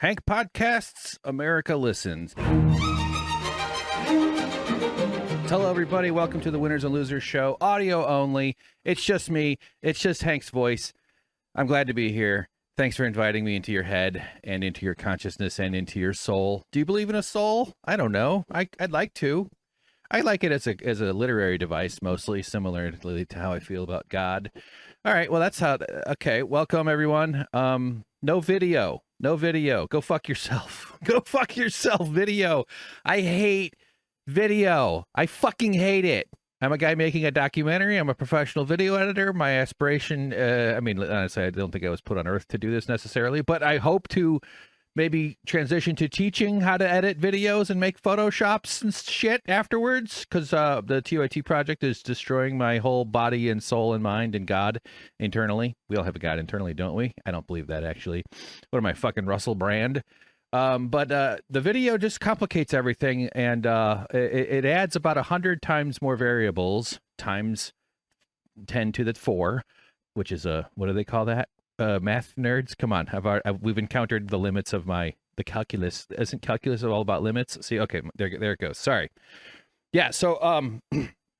Hank Podcasts, America Listens. Hello, everybody. Welcome to the Winners and Losers Show. Audio only. It's just me. It's just Hank's voice. I'm glad to be here. Thanks for inviting me into your head and into your consciousness and into your soul. Do you believe in a soul? I don't know. I'd like to. I like it as a literary device, mostly similarly to how I feel about God. All right. Well, that's how. Okay. Welcome, everyone. No video. No video. Go fuck yourself. Go fuck yourself. Video. I hate video. I fucking hate it. I'm a guy making a documentary. I'm a professional video editor. My aspiration, I mean, honestly, I don't think I was put on earth to do this necessarily, but I hope to maybe transition to teaching how to edit videos and make Photoshops and shit afterwards, because the TYT project is destroying my whole body and soul and mind and God internally. We all have a God internally, don't we? I don't believe that, actually. What am I, fucking Russell Brand? But the video just complicates everything, and it adds about 100 times more variables, times 10 to the 4, which is what do they call that? Math nerds, come on. We've encountered the limits of the calculus. Isn't calculus all about limits? See, okay, there it goes. Sorry. Yeah, so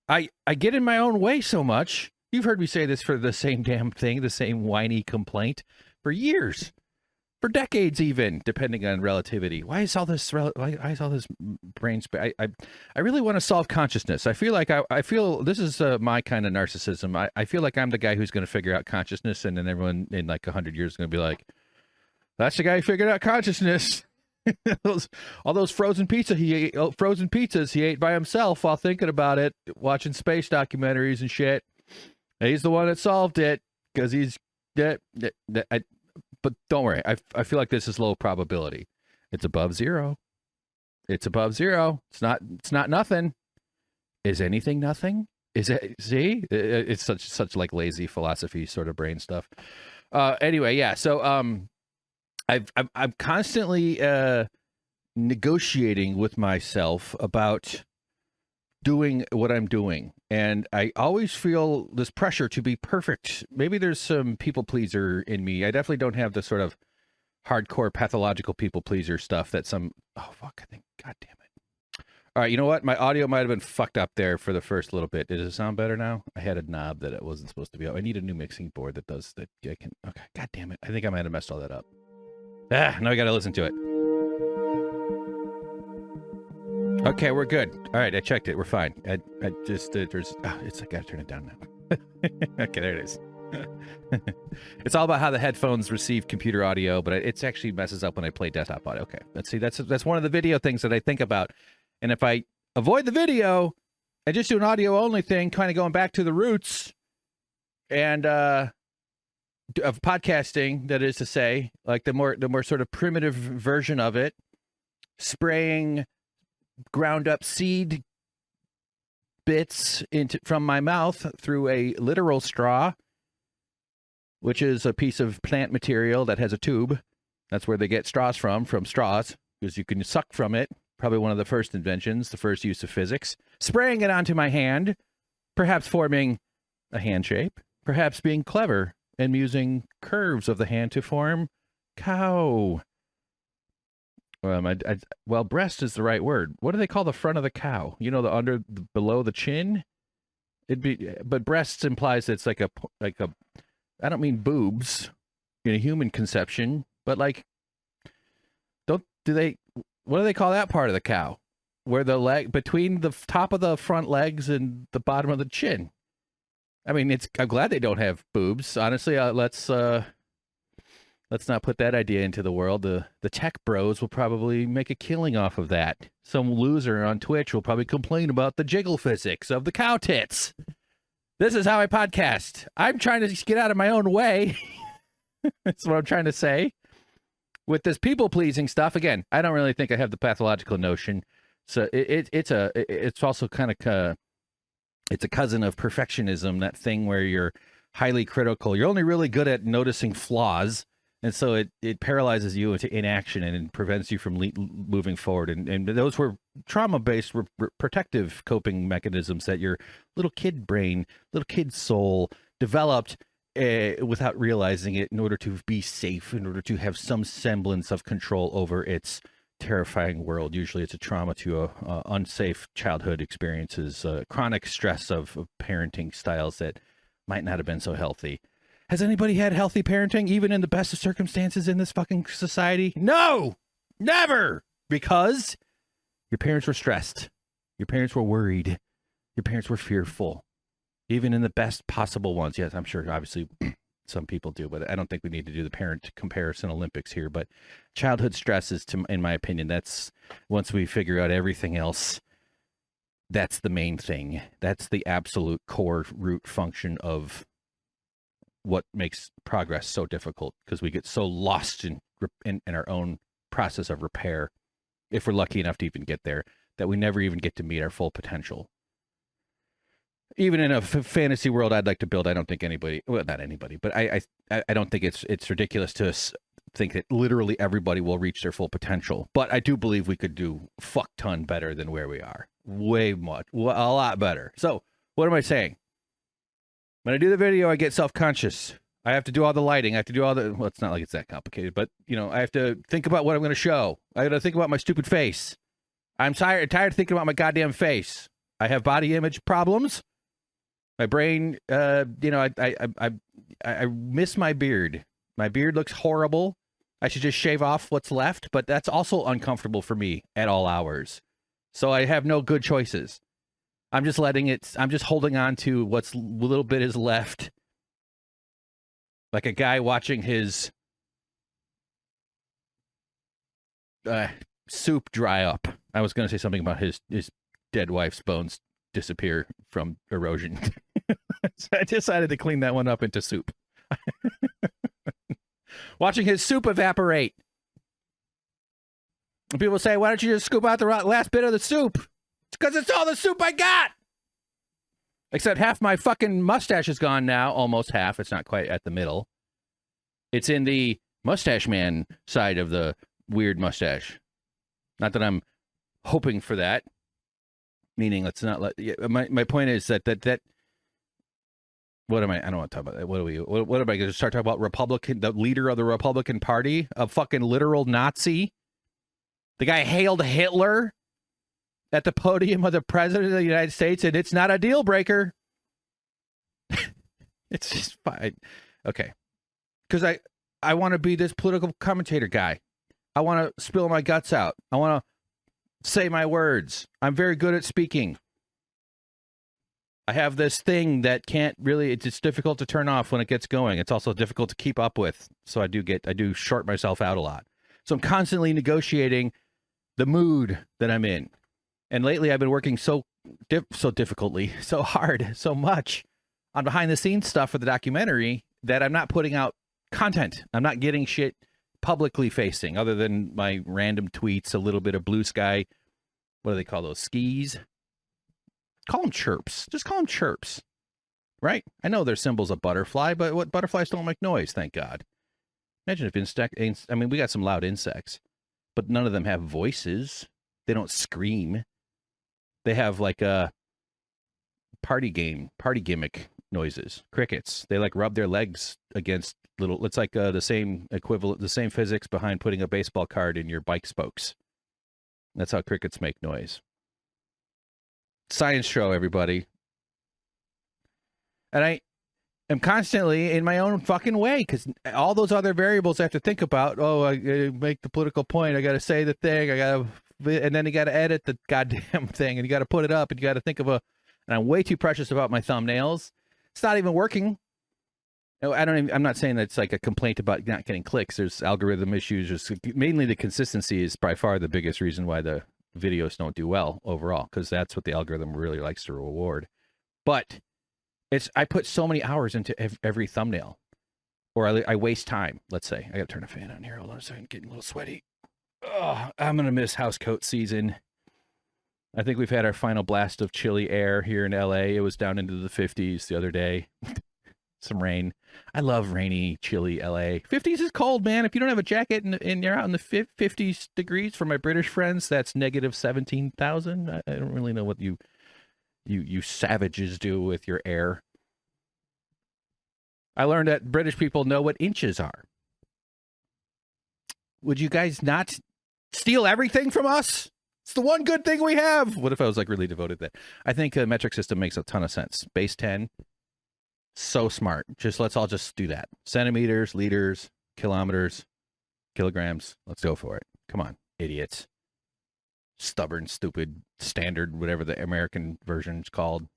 I get in my own way so much. You've heard me say this for the same damn thing, the same whiny complaint for years. For decades, even, depending on relativity. Why is all this brain space? I really want to solve consciousness. I feel like I feel this is my kind of narcissism. I feel like I'm the guy who's going to figure out consciousness, and then everyone in like 100 years is going to be like, "That's the guy who figured out consciousness." all those frozen pizzas he ate by himself while thinking about it, watching space documentaries and shit. He's the one that solved it because he's dead. But don't worry, I feel like this is low probability. It's above zero. It's above zero. It's not nothing. Is anything nothing? Is it? See, it's such like lazy philosophy sort of brain stuff. Anyway, yeah. So I'm constantly negotiating with myself about doing what I'm doing, and I always feel this pressure to be perfect. Maybe there's some people pleaser in me. I definitely don't have the sort of hardcore pathological people pleaser stuff that some I think, god damn it. All right, you know what, my audio might have been fucked up there for the first little bit. Does it sound better now? I had a knob that it wasn't supposed to be. I need a new mixing board that does that. I can, okay, god damn it, I think I might have messed all that up. Now I gotta listen to it. Okay, we're good. All right, I checked it. We're fine. I just, there's, I gotta turn it down now. Okay, there it is. It's all about how the headphones receive computer audio, but it actually messes up when I play desktop audio. Okay, let's see. That's one of the video things that I think about. And if I avoid the video and just do an audio only thing, kind of going back to the roots and of podcasting, that is to say, like the more sort of primitive version of it, spraying ground up seed bits from my mouth through a literal straw, which is a piece of plant material that has a tube. That's where they get straws from straws, because you can suck from it. Probably one of the first inventions, the first use of physics. Spraying it onto my hand, perhaps forming a hand shape, perhaps being clever and using curves of the hand to form cow. Well, breast is the right word. What do they call the front of the cow? You know, below the chin. But breasts implies it's like a. I don't mean boobs in a human conception, but like, what do they call that part of the cow? Where the leg between the top of the front legs and the bottom of the chin. I mean, I'm glad they don't have boobs. Honestly, let's not put that idea into the world. The tech bros will probably make a killing off of that. Some loser on Twitch will probably complain about the jiggle physics of the cow tits. This is how I podcast. I'm trying to get out of my own way. That's what I'm trying to say. With this people-pleasing stuff, again, I don't really think I have the pathological notion. So it's also kind of it's a cousin of perfectionism, that thing where you're highly critical. You're only really good at noticing flaws. And so it paralyzes you into inaction and prevents you from moving forward. And those were trauma-based protective coping mechanisms that your little kid brain, little kid soul developed without realizing it, in order to be safe, in order to have some semblance of control over its terrifying world. Usually it's a trauma to unsafe childhood experiences, chronic stress of parenting styles that might not have been so healthy. Has anybody had healthy parenting, even in the best of circumstances in this fucking society? No! Never! Because your parents were stressed. Your parents were worried. Your parents were fearful. Even in the best possible ones. Yes, I'm sure, obviously, some people do, but I don't think we need to do the parent comparison Olympics here. But childhood stress is, in my opinion, that's, once we figure out everything else, that's the main thing. That's the absolute core root function of what makes progress so difficult, because we get so lost in our own process of repair, if we're lucky enough to even get there, that we never even get to meet our full potential. Even in a fantasy world I'd like to build, I don't think anybody, well, not anybody, but I don't think it's ridiculous to think that literally everybody will reach their full potential. But I do believe we could do fuck ton better than where we are. Way much, a lot better. So what am I saying? When I do the video, I get self-conscious. I have to do all the lighting. I have to do all the, well, it's not like it's that complicated, but, you know, I have to think about what I'm going to show. I got to think about my stupid face. I'm tired of thinking about my goddamn face. I have body image problems. My brain, you know, I miss my beard. My beard looks horrible. I should just shave off what's left, but that's also uncomfortable for me at all hours. So I have no good choices. I'm just holding on to what's little bit is left. Like a guy watching his soup dry up. I was going to say something about his dead wife's bones disappear from erosion. So I decided to clean that one up into soup. Watching his soup evaporate. And people say, why don't you just scoop out the last bit of the soup? It's because it's all the soup I got. Except half my fucking mustache is gone now. Almost half. It's not quite at the middle. It's in the mustache man side of the weird mustache. Not that I'm hoping for that. Meaning, let's not let. My point is that what am I? I don't want to talk about that. What am I going to start talking about? Republican, the leader of the Republican Party, a fucking literal Nazi. The guy hailed Hitler at the podium of the president of the United States, and it's not a deal breaker. It's just fine. Okay. Because I want to be this political commentator guy. I want to spill my guts out. I want to say my words. I'm very good at speaking. I have this thing that can't really, it's difficult to turn off when it gets going. It's also difficult to keep up with. So I do short myself out a lot. So I'm constantly negotiating the mood that I'm in. And lately I've been working so difficultly, so hard, so much on behind the scenes stuff for the documentary that I'm not putting out content. I'm not getting shit publicly facing other than my random tweets, a little bit of blue sky. What do they call those? Skis? Call them chirps. Just call them chirps. Right? I know they're symbols of butterfly, but what butterflies don't make noise, thank God. Imagine if I mean, we got some loud insects, but none of them have voices. They don't scream. They have like a party gimmick noises. Crickets. They like rub their legs against little, it's like the same equivalent, the same physics behind putting a baseball card in your bike spokes. That's how crickets make noise. Science show, everybody. And I am constantly in my own fucking way because all those other variables I have to think about. Oh, I make the political point. I got to say the thing. And then you got to edit the goddamn thing, and you got to put it up, and you got to think of and I'm way too precious about my thumbnails. It's not even working. I'm not saying that it's like a complaint about not getting clicks. There's algorithm issues. Mainly the consistency is by far the biggest reason why the videos don't do well overall, because that's what the algorithm really likes to reward. But I put so many hours into every thumbnail, or I waste time. Let's say I got to turn a fan on here. Hold on a second, getting a little sweaty. Oh, I'm gonna miss housecoat season. I think we've had our final blast of chilly air here in LA. It was down into the 50s the other day. Some rain. I love rainy, chilly LA. 50s is cold, man. If you don't have a jacket and you're out in the 50s degrees, for my British friends, that's negative 17,000. I don't really know what you savages do with your air. I learned that British people know what inches are. Would you guys not steal everything from us? It's the one good thing we have. What if I was like really devoted to that? I think a metric system makes a ton of sense. Base 10, so smart. Let's all just do that. Centimeters, liters, kilometers, kilograms. Let's go for it. Come on, idiots. Stubborn, stupid, standard, whatever the American version's called.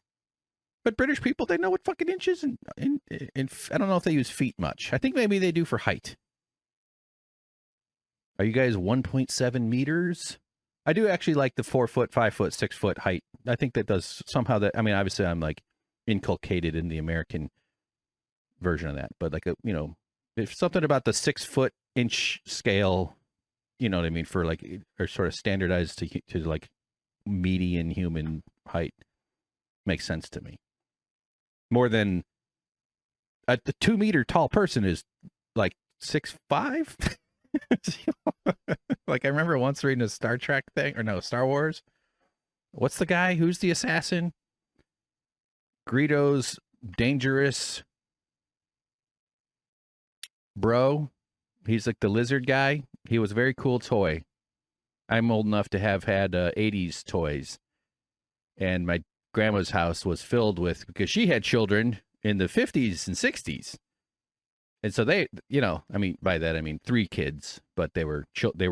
But British people, they know what fucking inches and I don't know if they use feet much. I think maybe they do for height. Are you guys 1.7 meters? I do actually like the 4 foot, 5 foot, 6 foot height. I think that does somehow that, I mean, obviously I'm like inculcated in the American version of that, but like, if something about the 6 foot inch scale, you know what I mean? For like, or sort of standardized to like median human height makes sense to me. More than a 2 meter tall person is like 6'5". Like I remember once reading a Star Trek thing, or no, Star Wars. What's the guy? Who's the assassin? Greedo's dangerous bro. He's like the lizard guy. He was a very cool toy. I'm old enough to have had 80s toys. And my grandma's house was filled with, because she had children in the 50s and 60s. And so they, I mean, by that, I mean 3 kids, but they were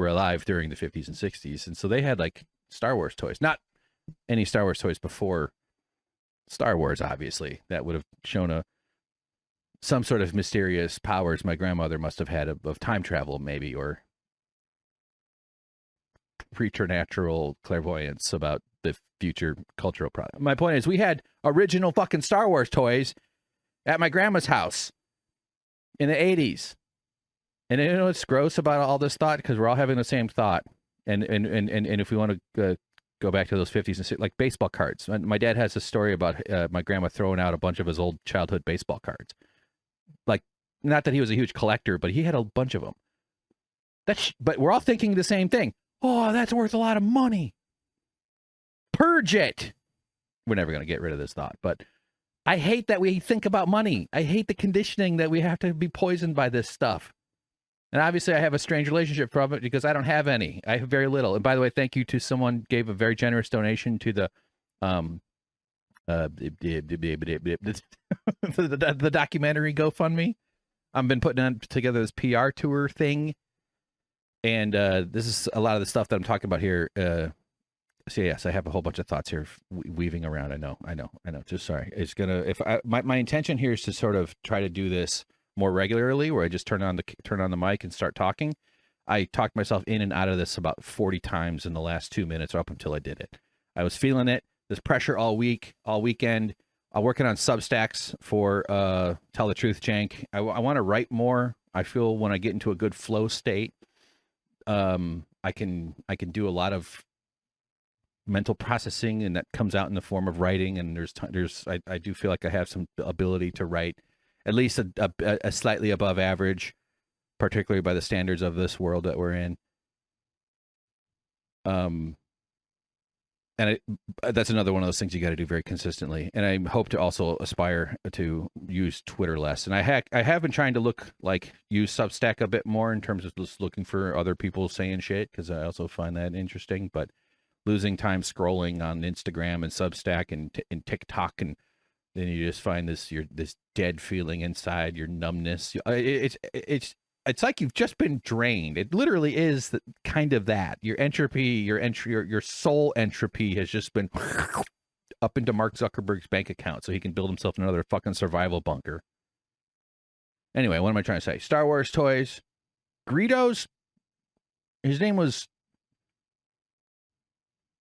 alive during the 50s and 60s. And so they had like Star Wars toys, not any Star Wars toys before Star Wars, obviously. That would have shown some sort of mysterious powers my grandmother must have had of time travel, maybe, or preternatural clairvoyance about the future cultural product. My point is, we had original fucking Star Wars toys at my grandma's house in the 80s. And you know what's gross about all this thought? Because we're all having the same thought. And if we want to go back to those 50s and like baseball cards. My dad has a story about my grandma throwing out a bunch of his old childhood baseball cards. Like, not that he was a huge collector, but he had a bunch of them. But we're all thinking the same thing. Oh, that's worth a lot of money. Purge it. We're never going to get rid of this thought, but I hate that we think about money. I hate the conditioning that we have to be poisoned by this stuff. And obviously I have a strange relationship from it because I don't have any. I have very little. And by the way, thank you to someone gave a very generous donation to the the documentary GoFundMe. I've been putting together this PR tour thing. And this is a lot of the stuff that I'm talking about here. So yes, I have a whole bunch of thoughts here weaving around. I know. Just sorry. It's gonna. My intention here is to sort of try to do this more regularly, where I just turn on the mic and start talking. I talked myself in and out of this about 40 times in the last 2 minutes, or up until I did it. I was feeling it. This pressure all weekend. I'm working on Substacks for Tell the Truth, Cenk. I want to write more. I feel when I get into a good flow state, I can do a lot of mental processing, and that comes out in the form of writing. And I do feel like I have some ability to write at least a slightly above average, particularly by the standards of this world that we're in. And that's another one of those things you got to do very consistently. And I hope to also aspire to use Twitter less. And I have been trying to use Substack a bit more in terms of just looking for other people saying shit, because I also find that interesting. But losing time scrolling on Instagram and Substack and TikTok, and then you just find this dead feeling inside, your numbness. It's like you've just been drained. It literally is kind of that. Your entropy, your soul entropy has just been up into Mark Zuckerberg's bank account so he can build himself another fucking survival bunker. Anyway, what am I trying to say? Star Wars toys. Greedo's, his name was,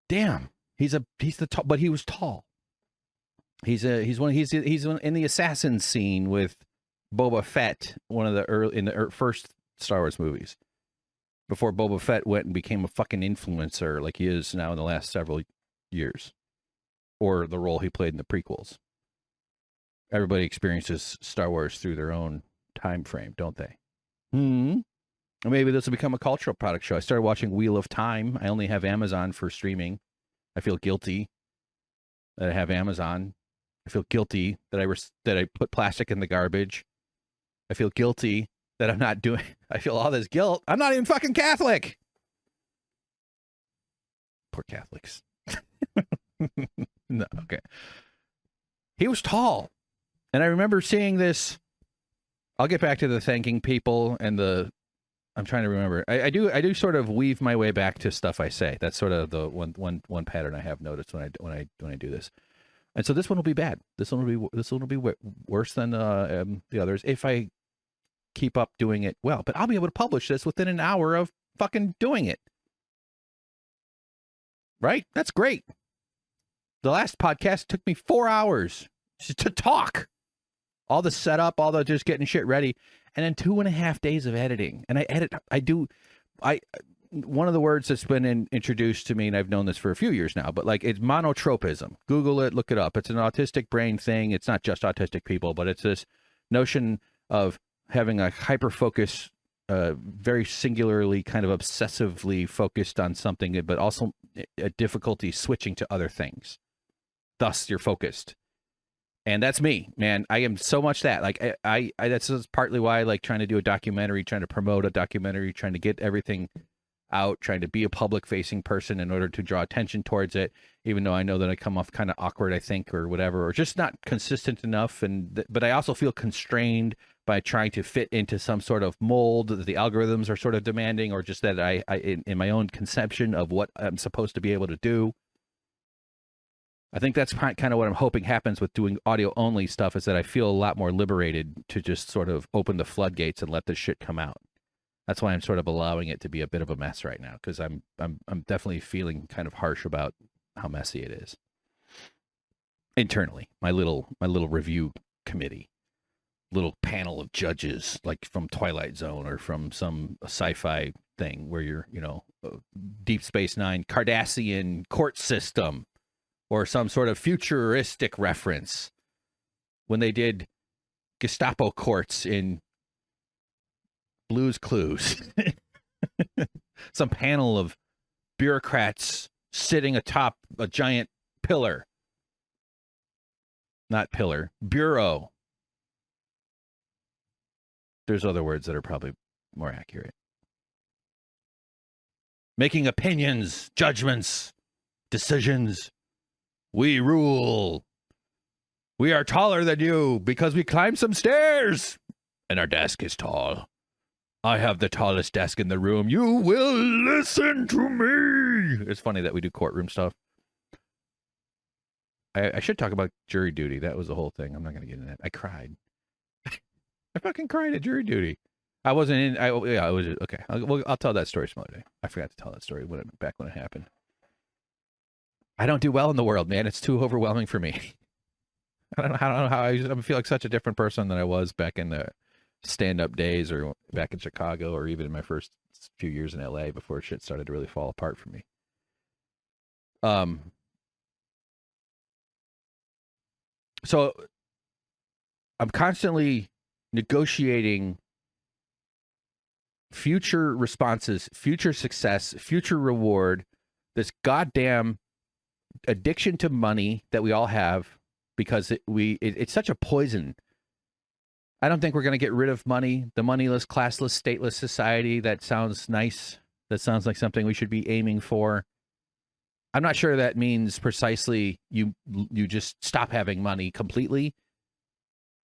damn, but he was tall. He's in the assassin scene with Boba Fett, one of the first Star Wars movies, before Boba Fett went and became a fucking influencer like he is now in the last several years, or the role he played in the prequels. Everybody experiences Star Wars through their own time frame, don't they? Or maybe this will become a cultural product show. I started watching Wheel of Time. I only have Amazon for streaming. I feel guilty that I have Amazon. I feel guilty that I put plastic in the garbage. I feel guilty that I'm not doing. I feel all this guilt. I'm not even fucking Catholic. Poor Catholics. No, okay. He was tall. And I remember seeing this. I'll get back to the thanking people and the. I'm trying to remember. I do sort of weave my way back to stuff I say. That's sort of the one pattern I have noticed when I do this. And so this one will be bad. This one will be worse than the others if I keep up doing it well. But I'll be able to publish this within an hour of fucking doing it. Right? That's great. The last podcast took me 4 hours just to talk. All the setup, all the just getting shit ready, and then 2.5 days of editing. And one of the words that's been introduced to me, and I've known this for a few years now, but like it's monotropism. Google it, look it up. It's an autistic brain thing. It's not just autistic people, but it's this notion of having a hyper focus, very singularly kind of obsessively focused on something, but also a difficulty switching to other things. Thus, you're focused. And that's me, man. I am so much that. Like I that's partly why I like trying to do a documentary, trying to promote a documentary, trying to get everything out, trying to be a public-facing person in order to draw attention towards it, even though I know that I come off kind of awkward, I think, or whatever, or just not consistent enough. But I also feel constrained by trying to fit into some sort of mold that the algorithms are sort of demanding, or just that I in my own conception of what I'm supposed to be able to do. I think that's kind of what I'm hoping happens with doing audio-only stuff, is that I feel a lot more liberated to just sort of open the floodgates and let this shit come out. That's why I'm sort of allowing it to be a bit of a mess right now, because I'm definitely feeling kind of harsh about how messy it is internally. My little review committee, little panel of judges, like from Twilight Zone or from some sci-fi thing where you're, Deep Space Nine Cardassian court system, or some sort of futuristic reference when they did Gestapo courts in Blue's Clues. Some panel of bureaucrats sitting atop a giant pillar. Not pillar, bureau. There's other words that are probably more accurate. Making opinions, judgments, decisions. We rule. We are taller than you because we climbed some stairs. And our desk is tall. I have the tallest desk in the room. You will listen to me. It's funny that we do courtroom stuff. I should talk about jury duty. That was the whole thing. I'm not going to get into that. I cried. I fucking cried at jury duty. I wasn't in. I was okay. I'll tell that story some other day. I forgot to tell that story back when it happened. I don't do well in the world, man. It's too overwhelming for me. I don't know how I feel like such a different person than I was back in the stand-up days, or back in Chicago, or even in my first few years in LA before shit started to really fall apart for me. So I'm constantly negotiating future responses, future success, future reward, this goddamn addiction to money that we all have, because it's such a poison. I don't think we're going to get rid of money, the moneyless, classless, stateless society. That sounds nice. That sounds like something we should be aiming for. I'm not sure that means precisely you just stop having money completely.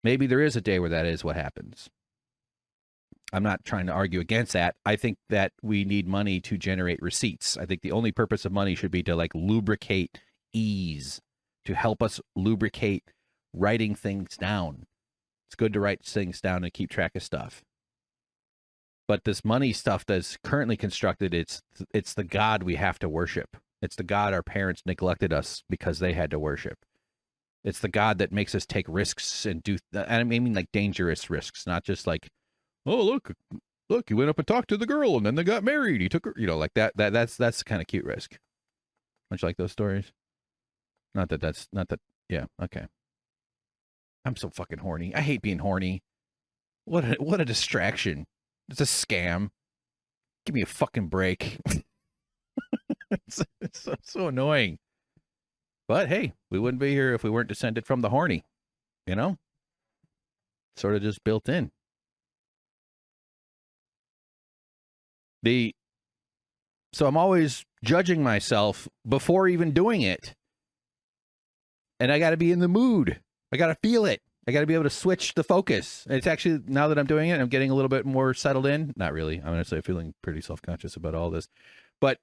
Maybe there is a day where that is what happens. I'm not trying to argue against that. I think that we need money to generate receipts. I think the only purpose of money should be to like lubricate ease, to help us lubricate writing things down. It's good to write things down and keep track of stuff. But this money stuff that's currently constructed, it's the God we have to worship. It's the God our parents neglected us because they had to worship. It's the God that makes us take risks and do, and I mean like dangerous risks, not just like, oh, look, he went up and talked to the girl and then they got married. He took her, like that's the kind of cute risk. Don't you like those stories? Not that, yeah, okay. I'm so fucking horny. I hate being horny. What a distraction. It's a scam. Give me a fucking break. It's so annoying. But hey, we wouldn't be here if we weren't descended from the horny, Sort of just built in. So I'm always judging myself before even doing it. And I got to be in the mood. I got to feel it. I got to be able to switch the focus. And it's actually, now that I'm doing it, I'm getting a little bit more settled in. Not really. I'm honestly feeling pretty self-conscious about all this. But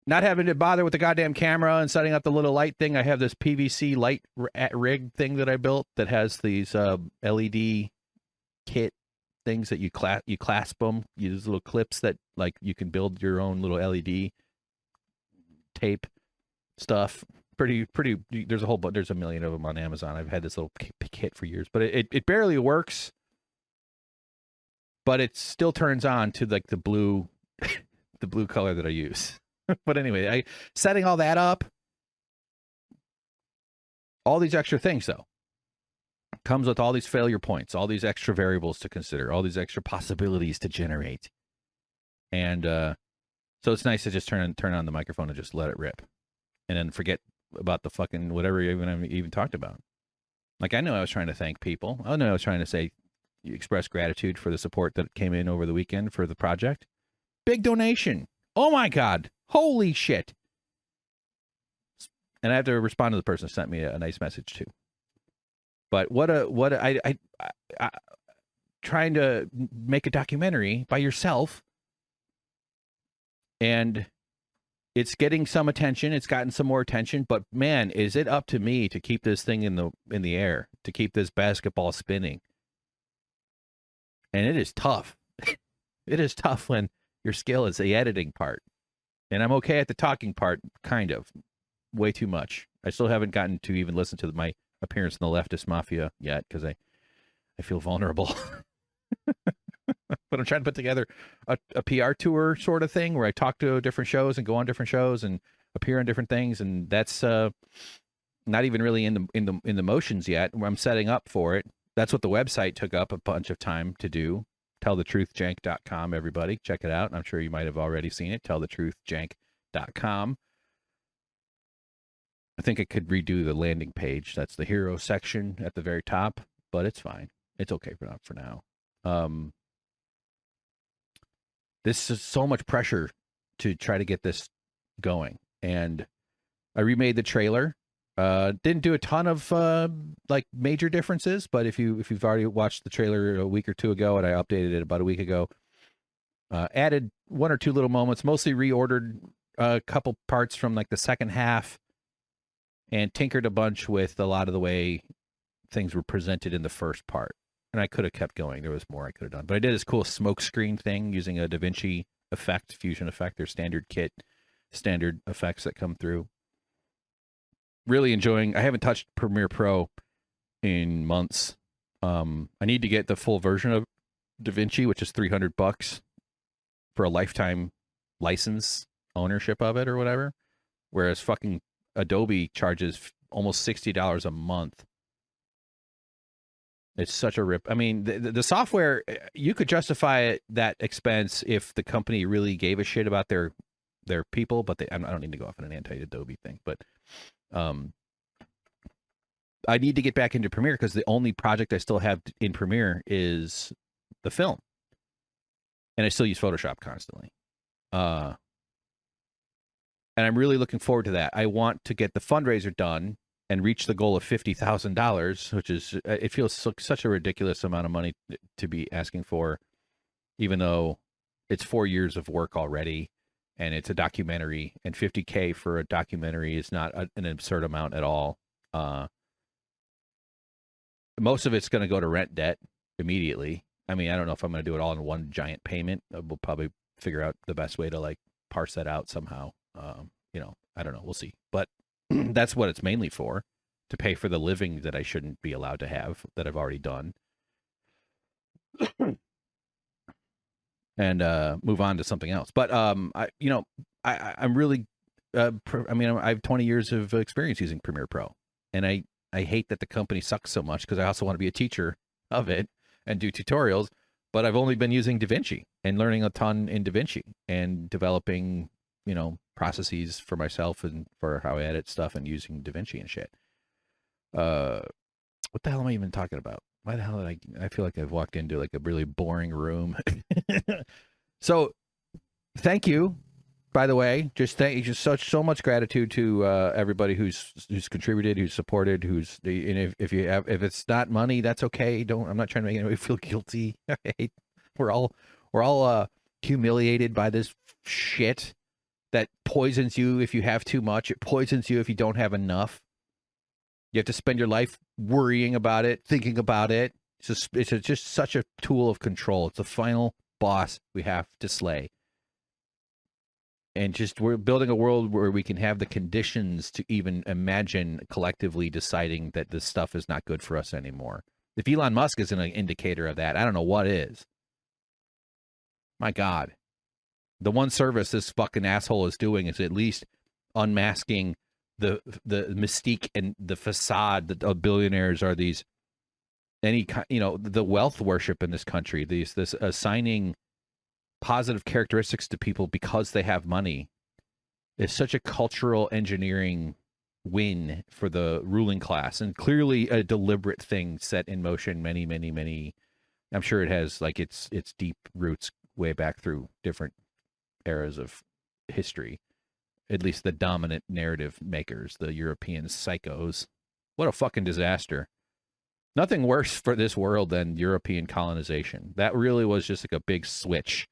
not having to bother with the goddamn camera and setting up the little light thing. I have this PVC light rig thing that I built that has these LED kit things that you clasp them. Use little clips that like you can build your own little LED tape stuff. Pretty. There's a million of them on Amazon. I've had this little kit for years, but it barely works. But it still turns on to like the blue, the blue color that I use. But anyway, setting all that up, all these extra things though, comes with all these failure points, all these extra variables to consider, all these extra possibilities to generate. And so it's nice to just turn on the microphone and just let it rip, and then forget about the fucking whatever I even talked about. Like I know I was trying to thank people. I know I was trying to express gratitude for the support that came in over the weekend for the project. Big donation. Oh my God. Holy shit. And I have to respond to the person who sent me a nice message too. But I trying to make a documentary by yourself, and it's getting some attention. It's gotten some more attention, but man, is it up to me to keep this thing in the air, to keep this basketball spinning. And it is tough. It is tough when your skill is the editing part. And I'm okay at the talking part, kind of. Way too much. I still haven't gotten to even listen to my appearance in the Leftist Mafia yet, because I feel vulnerable. But I'm trying to put together a PR tour sort of thing where I talk to different shows and go on different shows and appear on different things, and that's not even really in the motions yet. I'm setting up for it. That's what the website took up a bunch of time to do. TellTheTruthJank.com, everybody. Check it out. I'm sure you might have already seen it. TellTheTruthJank.com. I think I could redo the landing page. That's the hero section at the very top, but it's fine. It's okay for now. This is so much pressure to try to get this going. And I remade the trailer. Didn't do a ton of like major differences, but if you've already watched the trailer a week or two ago, and I updated it about a week ago, added one or two little moments, mostly reordered a couple parts from like the second half, and tinkered a bunch with a lot of the way things were presented in the first part. And I could have kept going. There was more I could have done, but I did this cool smoke screen thing using a DaVinci effect, fusion effect, their standard kit, standard effects that come through. Really enjoying. I haven't touched Premiere Pro in months. I need to get the full version of DaVinci, which is $300 for a lifetime license ownership of it or whatever. Whereas fucking Adobe charges almost $60 a month. It's such a rip. I mean, the software, you could justify that expense if the company really gave a shit about their people, but I don't need to go off on an anti-Adobe thing, but I need to get back into Premiere because the only project I still have in Premiere is the film, and I still use Photoshop constantly. And I'm really looking forward to that. I want to get the fundraiser done and reach the goal of $50,000, which is, it feels such a ridiculous amount of money to be asking for, even though it's 4 years of work already, and it's a documentary, and $50K for a documentary is not an absurd amount at all. Most of it's going to go to rent debt immediately. I mean, I don't know if I'm going to do it all in one giant payment. We'll probably figure out the best way to like parse that out somehow. I don't know. We'll see. But that's what it's mainly for, to pay for the living that I shouldn't be allowed to have, that I've already done. And move on to something else. But I'm really, I have 20 years of experience using Premiere Pro, and I hate that the company sucks so much because I also want to be a teacher of it and do tutorials. But I've only been using DaVinci and learning a ton in DaVinci and developing, processes for myself and for how I edit stuff and using DaVinci and shit. What the hell am I even talking about? Why the hell did I feel like I've walked into like a really boring room. So thank you, by the way. Just so much gratitude to everybody who's contributed, who's supported, who's and if it's not money, that's okay. I'm not trying to make anybody feel guilty. We're all humiliated by this shit that poisons you if you have too much. It poisons you if you don't have enough. You have to spend your life worrying about it, thinking about it. It's just such a tool of control. It's the final boss we have to slay. And we're building a world where we can have the conditions to even imagine collectively deciding that this stuff is not good for us anymore. If Elon Musk isn't an indicator of that, I don't know what is. My God. The one service this fucking asshole is doing is at least unmasking the mystique and the facade that of billionaires are these the wealth worship in this country, this assigning positive characteristics to people because they have money is such a cultural engineering win for the ruling class, and clearly a deliberate thing set in motion many, I'm sure it has like its deep roots way back through different eras of history. At least the dominant narrative makers, the European psychos. What a fucking disaster. Nothing worse for this world than European colonization. That really was just like a big switch.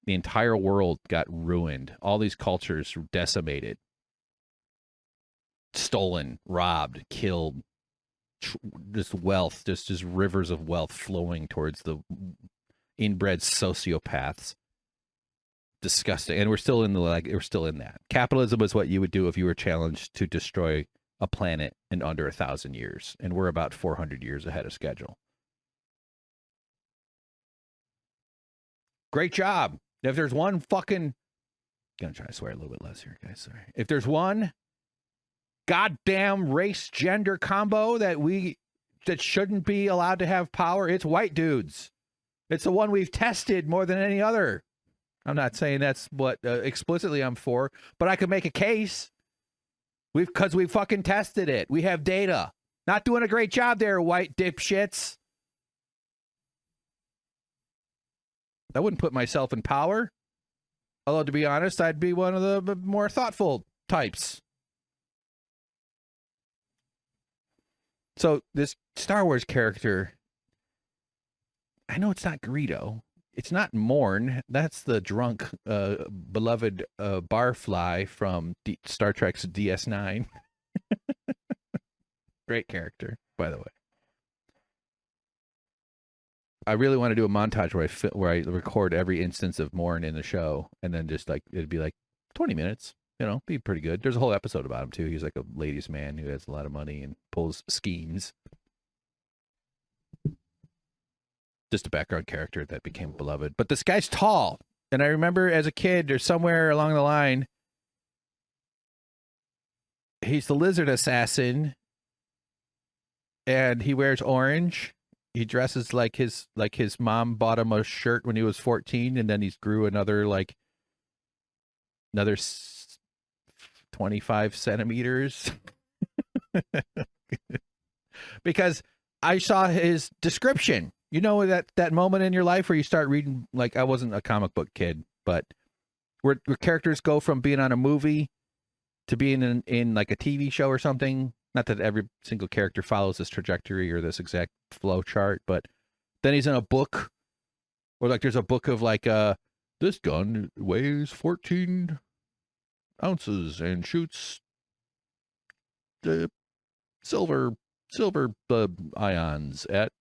The entire world got ruined. All these cultures were decimated. Stolen, robbed, killed. Just wealth, just rivers of wealth flowing towards the inbred sociopaths. Disgusting. And we're still in that. Capitalism is what you would do if you were challenged to destroy a planet in under 1,000 years, and we're about 400 years ahead of schedule. Great job. If there's one fucking, gonna try to swear a little bit less here, guys. Sorry. If there's one goddamn race gender combo that shouldn't be allowed to have power, it's white dudes. It's the one we've tested more than any other. I'm not saying that's what explicitly I'm for, but I could make a case. Because we fucking tested it. We have data. Not doing a great job there, white dipshits. I wouldn't put myself in power. Although, to be honest, I'd be one of the more thoughtful types. So, this Star Wars character, I know it's not Greedo. It's not Morn. That's the drunk, beloved barfly from Star Trek's DS9. Great character, by the way. I really want to do a montage where I record every instance of Morn in the show, and then just like it'd be like 20 minutes. Be pretty good. There's a whole episode about him too. He's like a ladies' man who has a lot of money and pulls schemes. Just a background character that became beloved. But this guy's tall. And I remember as a kid or somewhere along the line, he's the lizard assassin. And he wears orange. He dresses like his mom bought him a shirt when he was 14, and then he's grew another 25 centimeters. Because I saw his description. You know that moment in your life where you start reading, like I wasn't a comic book kid, but where characters go from being on a movie to being in like a TV show or something. Not that every single character follows this trajectory or this exact flow chart, but then he's in a book, or like there's a book of like this gun weighs 14 ounces and shoots the silver ions at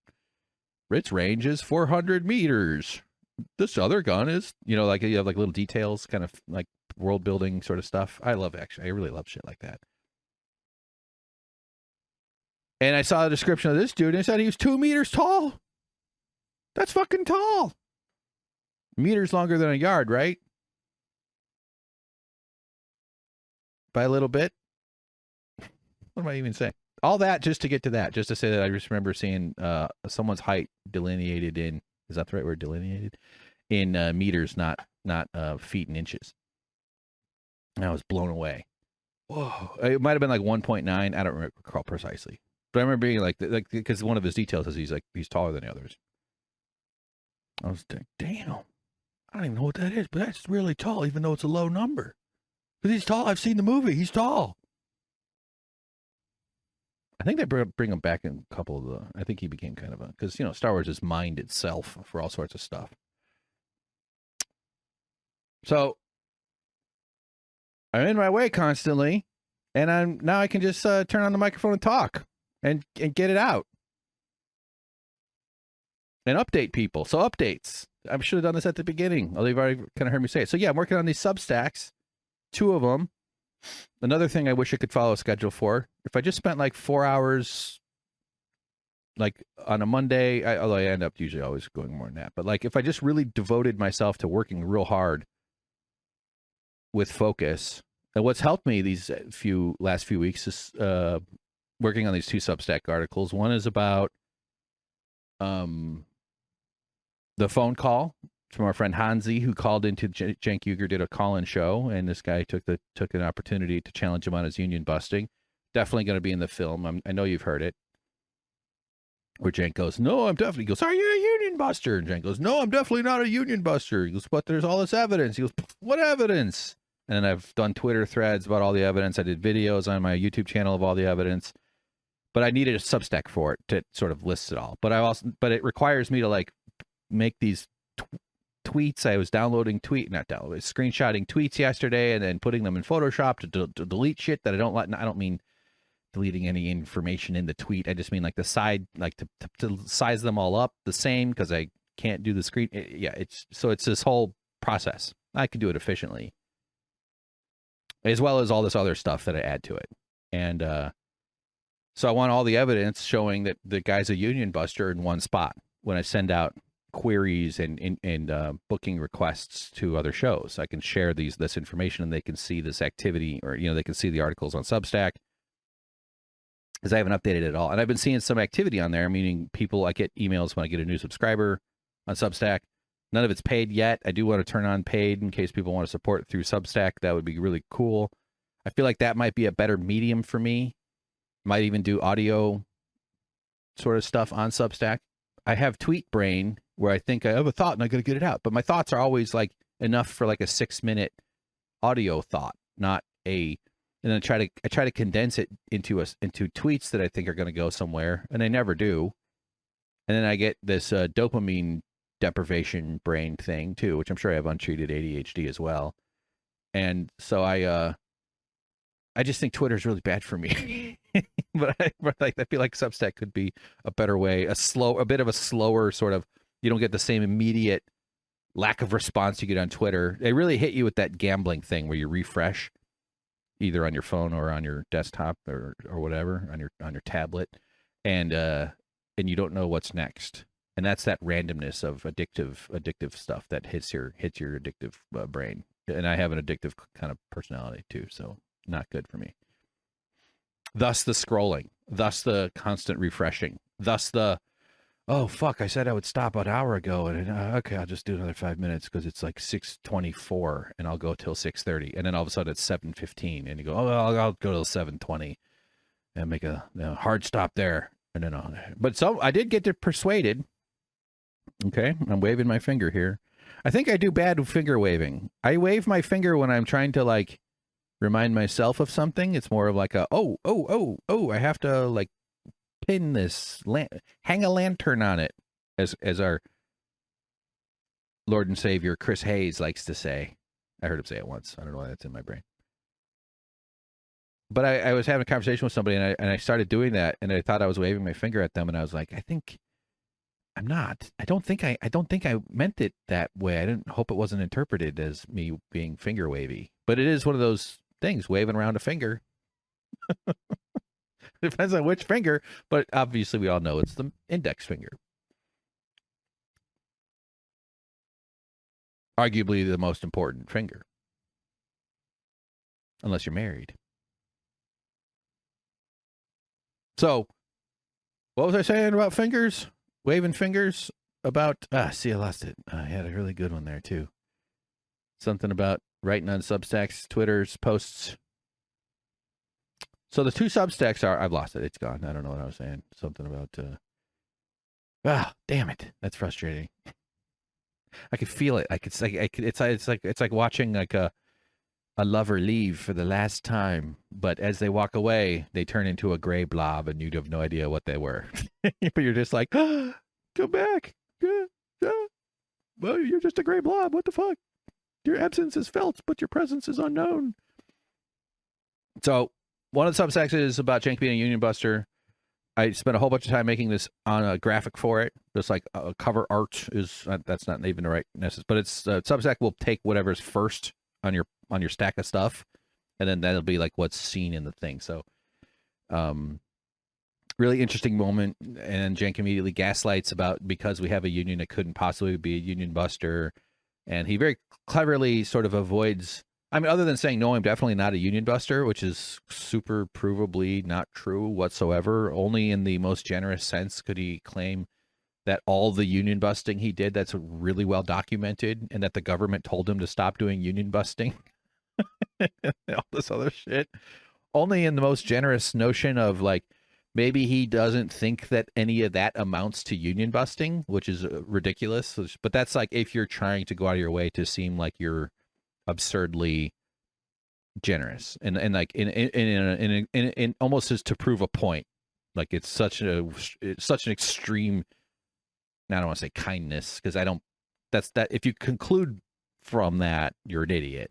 its range is 400 meters. This other gun is, like you have like little details, kind of like world building sort of stuff. I really love shit like that. And I saw the description of this dude and it said he was 2 meters tall. That's fucking tall. Meters longer than a yard, right? By a little bit. What am I even saying? All that just to get to that, just to say that I just remember seeing someone's height delineated in, is that the right word, delineated? In meters, not feet and inches. And I was blown away. Whoa. It might have been like 1.9. I don't recall precisely. But I remember being like because one of his details is he's taller than the others. I was like, damn. I don't even know what that is, but that's really tall, even though it's a low number. Because he's tall. I've seen the movie. He's tall. I think they bring him back in a couple of the. I think he became kind of a. Because, you know, Star Wars is mined itself for all sorts of stuff. So I'm in my way constantly, and now I can just turn on the microphone and talk and get it out and update people. So updates. I should have done this at the beginning. Although you've already kind of heard me say it. So yeah, I'm working on these Substacks, 2 of them. Another thing I wish I could follow a schedule for. If I just spent like 4 hours, like on a Monday, although I end up usually always going more than that, but like if I just really devoted myself to working real hard with focus, and what's helped me these last few weeks is working on these 2 Substack articles. One is about the phone call from our friend Hansi, who called into Cenk Uygur, did a call-in show, and this guy took an opportunity to challenge him on his union busting. Definitely going to be in the film. I know you've heard it. Where Cenk goes, no, I'm definitely. He goes, are you a union buster? And Cenk goes, no, I'm definitely not a union buster. He goes, but there's all this evidence. He goes, what evidence? And then I've done Twitter threads about all the evidence. I did videos on my YouTube channel of all the evidence. But I needed a Substack for it to sort of list it all. But it requires me to like make these tweets. I was screenshotting tweets yesterday and then putting them in Photoshop to delete shit that I don't like. I don't mean deleting any information in the tweet. I just mean like the side, like to size them all up the same because I can't do the screen. It's this whole process. I can do it efficiently, as well as all this other stuff that I add to it. And so I want all the evidence showing that the guy's a union buster in one spot when I send out queries and booking requests to other shows. I can share this information and they can see this activity, or, you know, they can see the articles on Substack, because I haven't updated it at all. And I've been seeing some activity on there, meaning people, I get emails when I get a new subscriber on Substack. None of it's paid yet. I do want to turn on paid in case people want to support through Substack. That would be really cool. I feel like that might be a better medium for me. Might even do audio sort of stuff on Substack. I have Tweet Brain, where I think I have a thought and I got to get it out. But my thoughts are always like enough for like a 6-minute audio thought, not a. And then I try to condense it into tweets that I think are going to go somewhere, and they never do. And then I get this dopamine deprivation brain thing too, which I'm sure I have untreated ADHD as well. And so I just think Twitter is really bad for me. but I feel like Substack could be a better way, a bit of a slower sort of. You don't get the same immediate lack of response you get on Twitter. They really hit you with that gambling thing where you refresh, either on your phone or on your desktop or whatever, on your tablet, and you don't know what's next. And that's that randomness of addictive stuff that hits your addictive brain. And I have an addictive kind of personality too, so not good for me. Thus the scrolling, thus the constant refreshing, thus the, oh fuck, I said I would stop an hour ago, and okay, I'll just do another 5 minutes because it's like 6:24, and I'll go till 6:30, and then all of a sudden it's 7:15, and you go, oh, I'll go till 7:20, and make a hard stop there, and then but so I did get persuaded. Okay, I'm waving my finger here. I think I do bad finger waving. I wave my finger when I'm trying to like remind myself of something. It's more of like a I have to like pin this, hang a lantern on it, as our Lord and Savior Chris Hayes likes to say. I heard him say it once. I don't know why that's in my brain. But I was having a conversation with somebody, and I started doing that, and I thought I was waving my finger at them, and I was like, I think I'm not. I don't think I meant it that way. I didn't hope it wasn't interpreted as me being finger wavy. But it is one of those things, waving around a finger. Depends on which finger, but obviously we all know it's the index finger. Arguably the most important finger. Unless you're married. So, what was I saying about fingers? Waving fingers? About, see, I lost it. I had a really good one there, too. Something about writing on Substacks, Twitter's posts. So the 2 Substacks are, I've lost it. It's gone. I don't know what I was saying. Something about, damn it. That's frustrating. I could feel it. Like it's like watching like a lover leave for the last time, but as they walk away, they turn into a gray blob, and you'd have no idea what they were. But you're just like, come back. Well, you're just a gray blob. What the fuck? Your absence is felt, but your presence is unknown. So one of the Substacks is about Cenk being a union buster. I spent a whole bunch of time making this on a graphic for it. Just like cover art is that's not even the right necessary, but it's Substack will take whatever's first on your stack of stuff, and then that'll be like what's seen in the thing. So, really interesting moment, and Cenk immediately gaslights about because we have a union, it couldn't possibly be a union buster, and he very cleverly sort of avoids. I mean, other than saying, no, I'm definitely not a union buster, which is super provably not true whatsoever. Only in the most generous sense could he claim that all the union busting he did, that's really well documented, and that the government told him to stop doing union busting. All this other shit. Only in the most generous notion of like, maybe he doesn't think that any of that amounts to union busting, which is ridiculous. But that's like if you're trying to go out of your way to seem like you're absurdly generous and like in almost as to prove a point. Like it's such an extreme. I don't want to say kindness because I don't. That's that. If you conclude from that, you're an idiot.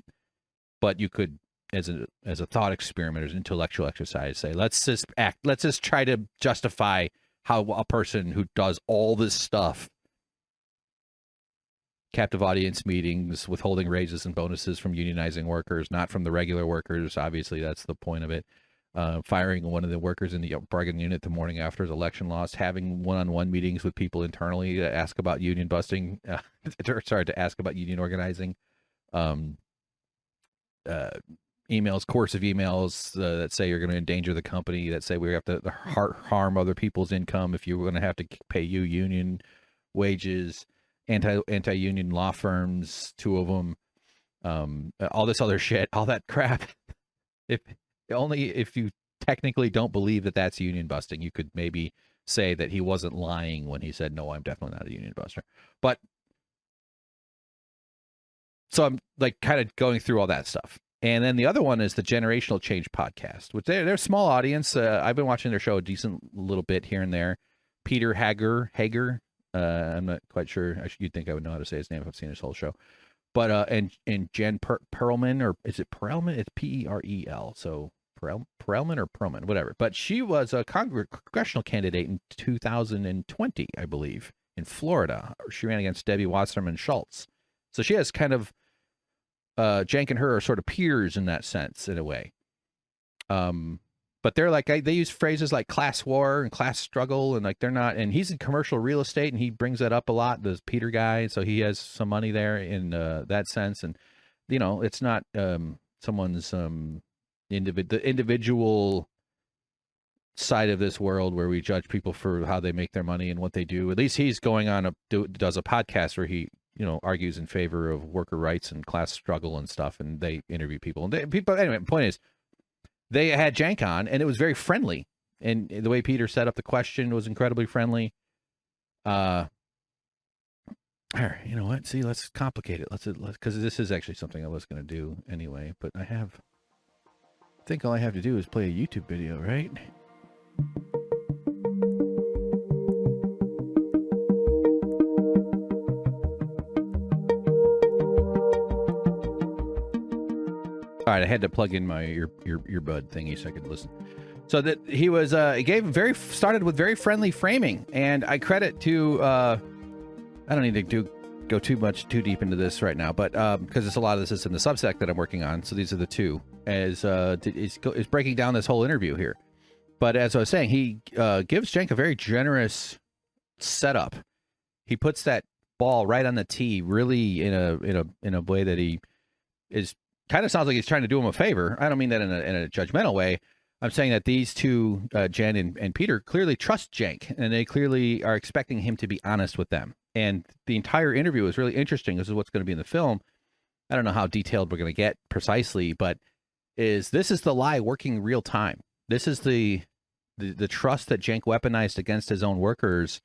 But you could, as a thought experiment, as an intellectual exercise, say let's just try to justify how a person who does all this stuff, captive audience meetings, withholding raises and bonuses from unionizing workers, not from the regular workers. Obviously, that's the point of it. Firing one of the workers in the bargaining unit the morning after his election loss, having one-on-one meetings with people internally to ask about union busting, to ask about union organizing, emails, coercive emails that say you're going to endanger the company, that say we have to harm other people's income if you're going to have to pay you union wages, anti-union law firms, 2 of them, all this other shit, all that crap. If you technically don't believe that that's union busting, you could maybe say that he wasn't lying when he said, no, I'm definitely not a union buster. But so I'm like kind of going through all that stuff. And then the other one is the Generational Change podcast, which they're a small audience. I've been watching their show a decent little bit here and there. Peter Hager, I'm not quite sure. You'd think I would know how to say his name if I've seen his whole show. But and Jen Perlman, or is it Perlman? It's Perel. So Perlman or Perlman, whatever. But she was a congressional candidate in 2020, I believe, in Florida. She ran against Debbie Wasserman Schultz. So she has kind of Cenk and her are sort of peers in that sense, in a way. But they're like, they use phrases like class war and class struggle, and like they're not. And he's in commercial real estate, and he brings that up a lot. The Peter guy, so he has some money there in that sense. And you know, it's not someone's the individual side of this world where we judge people for how they make their money and what they do. At least he's going on does a podcast where he, you know, argues in favor of worker rights and class struggle and stuff, and they interview people. And anyway, the point is, they had Cenk on, and it was very friendly. And the way Peter set up the question was incredibly friendly. All right, you know what? See, let's complicate it. Let's because this is actually something I was going to do anyway. But I think all I have to do is play a YouTube video, right? All right, I had to plug in my earbud thingy so I could listen. So that he was, he started with very friendly framing, and I credit to, I don't need to go too deep into this right now, but because it's a lot of this is in the Substack that I'm working on. So these are the two is breaking down this whole interview here. But as I was saying, he gives Cenk a very generous setup. He puts that ball right on the tee, really in a way that he is. Kind of sounds like he's trying to do him a favor. I don't mean that in a judgmental way. I'm saying that these two, Jen and Peter, clearly trust Cenk, and they clearly are expecting him to be honest with them. And the entire interview is really interesting. This is what's going to be in the film. I don't know how detailed we're going to get precisely, but this is the lie working real time. This is the trust that Cenk weaponized against his own workers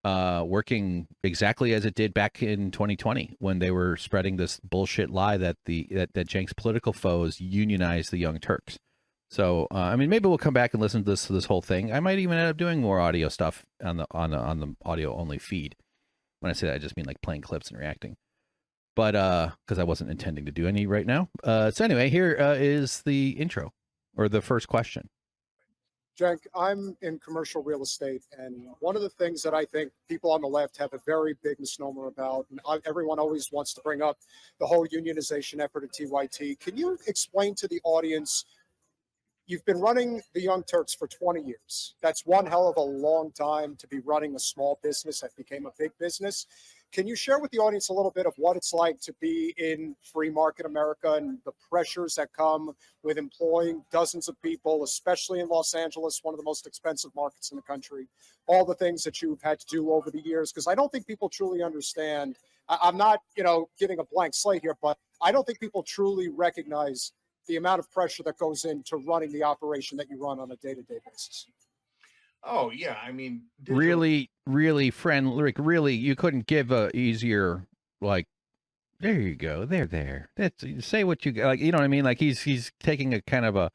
working exactly as it did back in 2020 when they were spreading this bullshit lie that that Cenk's political foes unionized the Young Turks. So I mean, maybe we'll come back and listen to this whole thing. I might even end up doing more audio stuff on the audio only feed. When I say that, I just mean like playing clips and reacting. But because I wasn't intending to do any right now. So anyway, here is the intro or the first question. Cenk, I'm in commercial real estate, and one of the things that I think people on the left have a very big misnomer about, and everyone always wants to bring up the whole unionization effort at TYT. Can you explain to the audience, you've been running the Young Turks for 20 years. That's one hell of a long time to be running a small business that became a big business. Can you share with the audience a little bit of what it's like to be in free market America and the pressures that come with employing dozens of people, especially in Los Angeles, one of the most expensive markets in the country, all the things that you've had to do over the years? Because I don't think people truly understand. I'm not, giving a blank slate here, but I don't think people truly recognize the amount of pressure that goes into running the operation that you run on a day-to-day basis. Oh yeah, I mean, really, friend, like really, you couldn't give a easier, like, there you go, there. That's, say what you like, you know what I mean? Like he's taking a kind of a,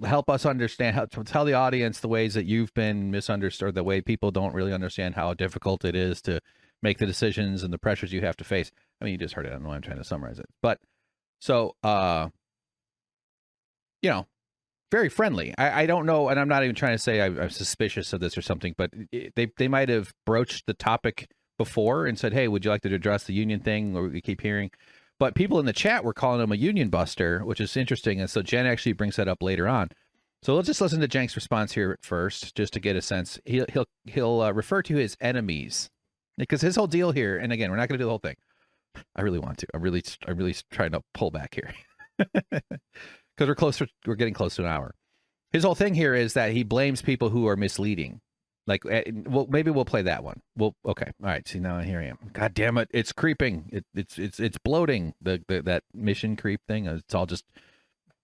help us understand, how to tell the audience the ways that you've been misunderstood, the way people don't really understand how difficult it is to make the decisions and the pressures you have to face. I mean, you just heard it. I don't know why I'm trying to summarize it, but so, very friendly. I don't know, and I'm not even trying to say I'm suspicious of this or something, but they might have broached the topic before and said, hey, would you like to address the union thing? Or we keep hearing. But people in the chat were calling him a union buster, which is interesting. And so Jen actually brings that up later on. So let's just listen to Cenk's response here first, just to get a sense. He'll refer to his enemies, because his whole deal here, and again, we're not going to do the whole thing. I really want to. I'm really trying to pull back here. Because we're getting close to an hour. His whole thing here is that he blames people who are misleading. Like, well, maybe we'll play that one. Okay, all right. See, now here I am. God damn it, it's creeping. It's bloating. That mission creep thing. It's all just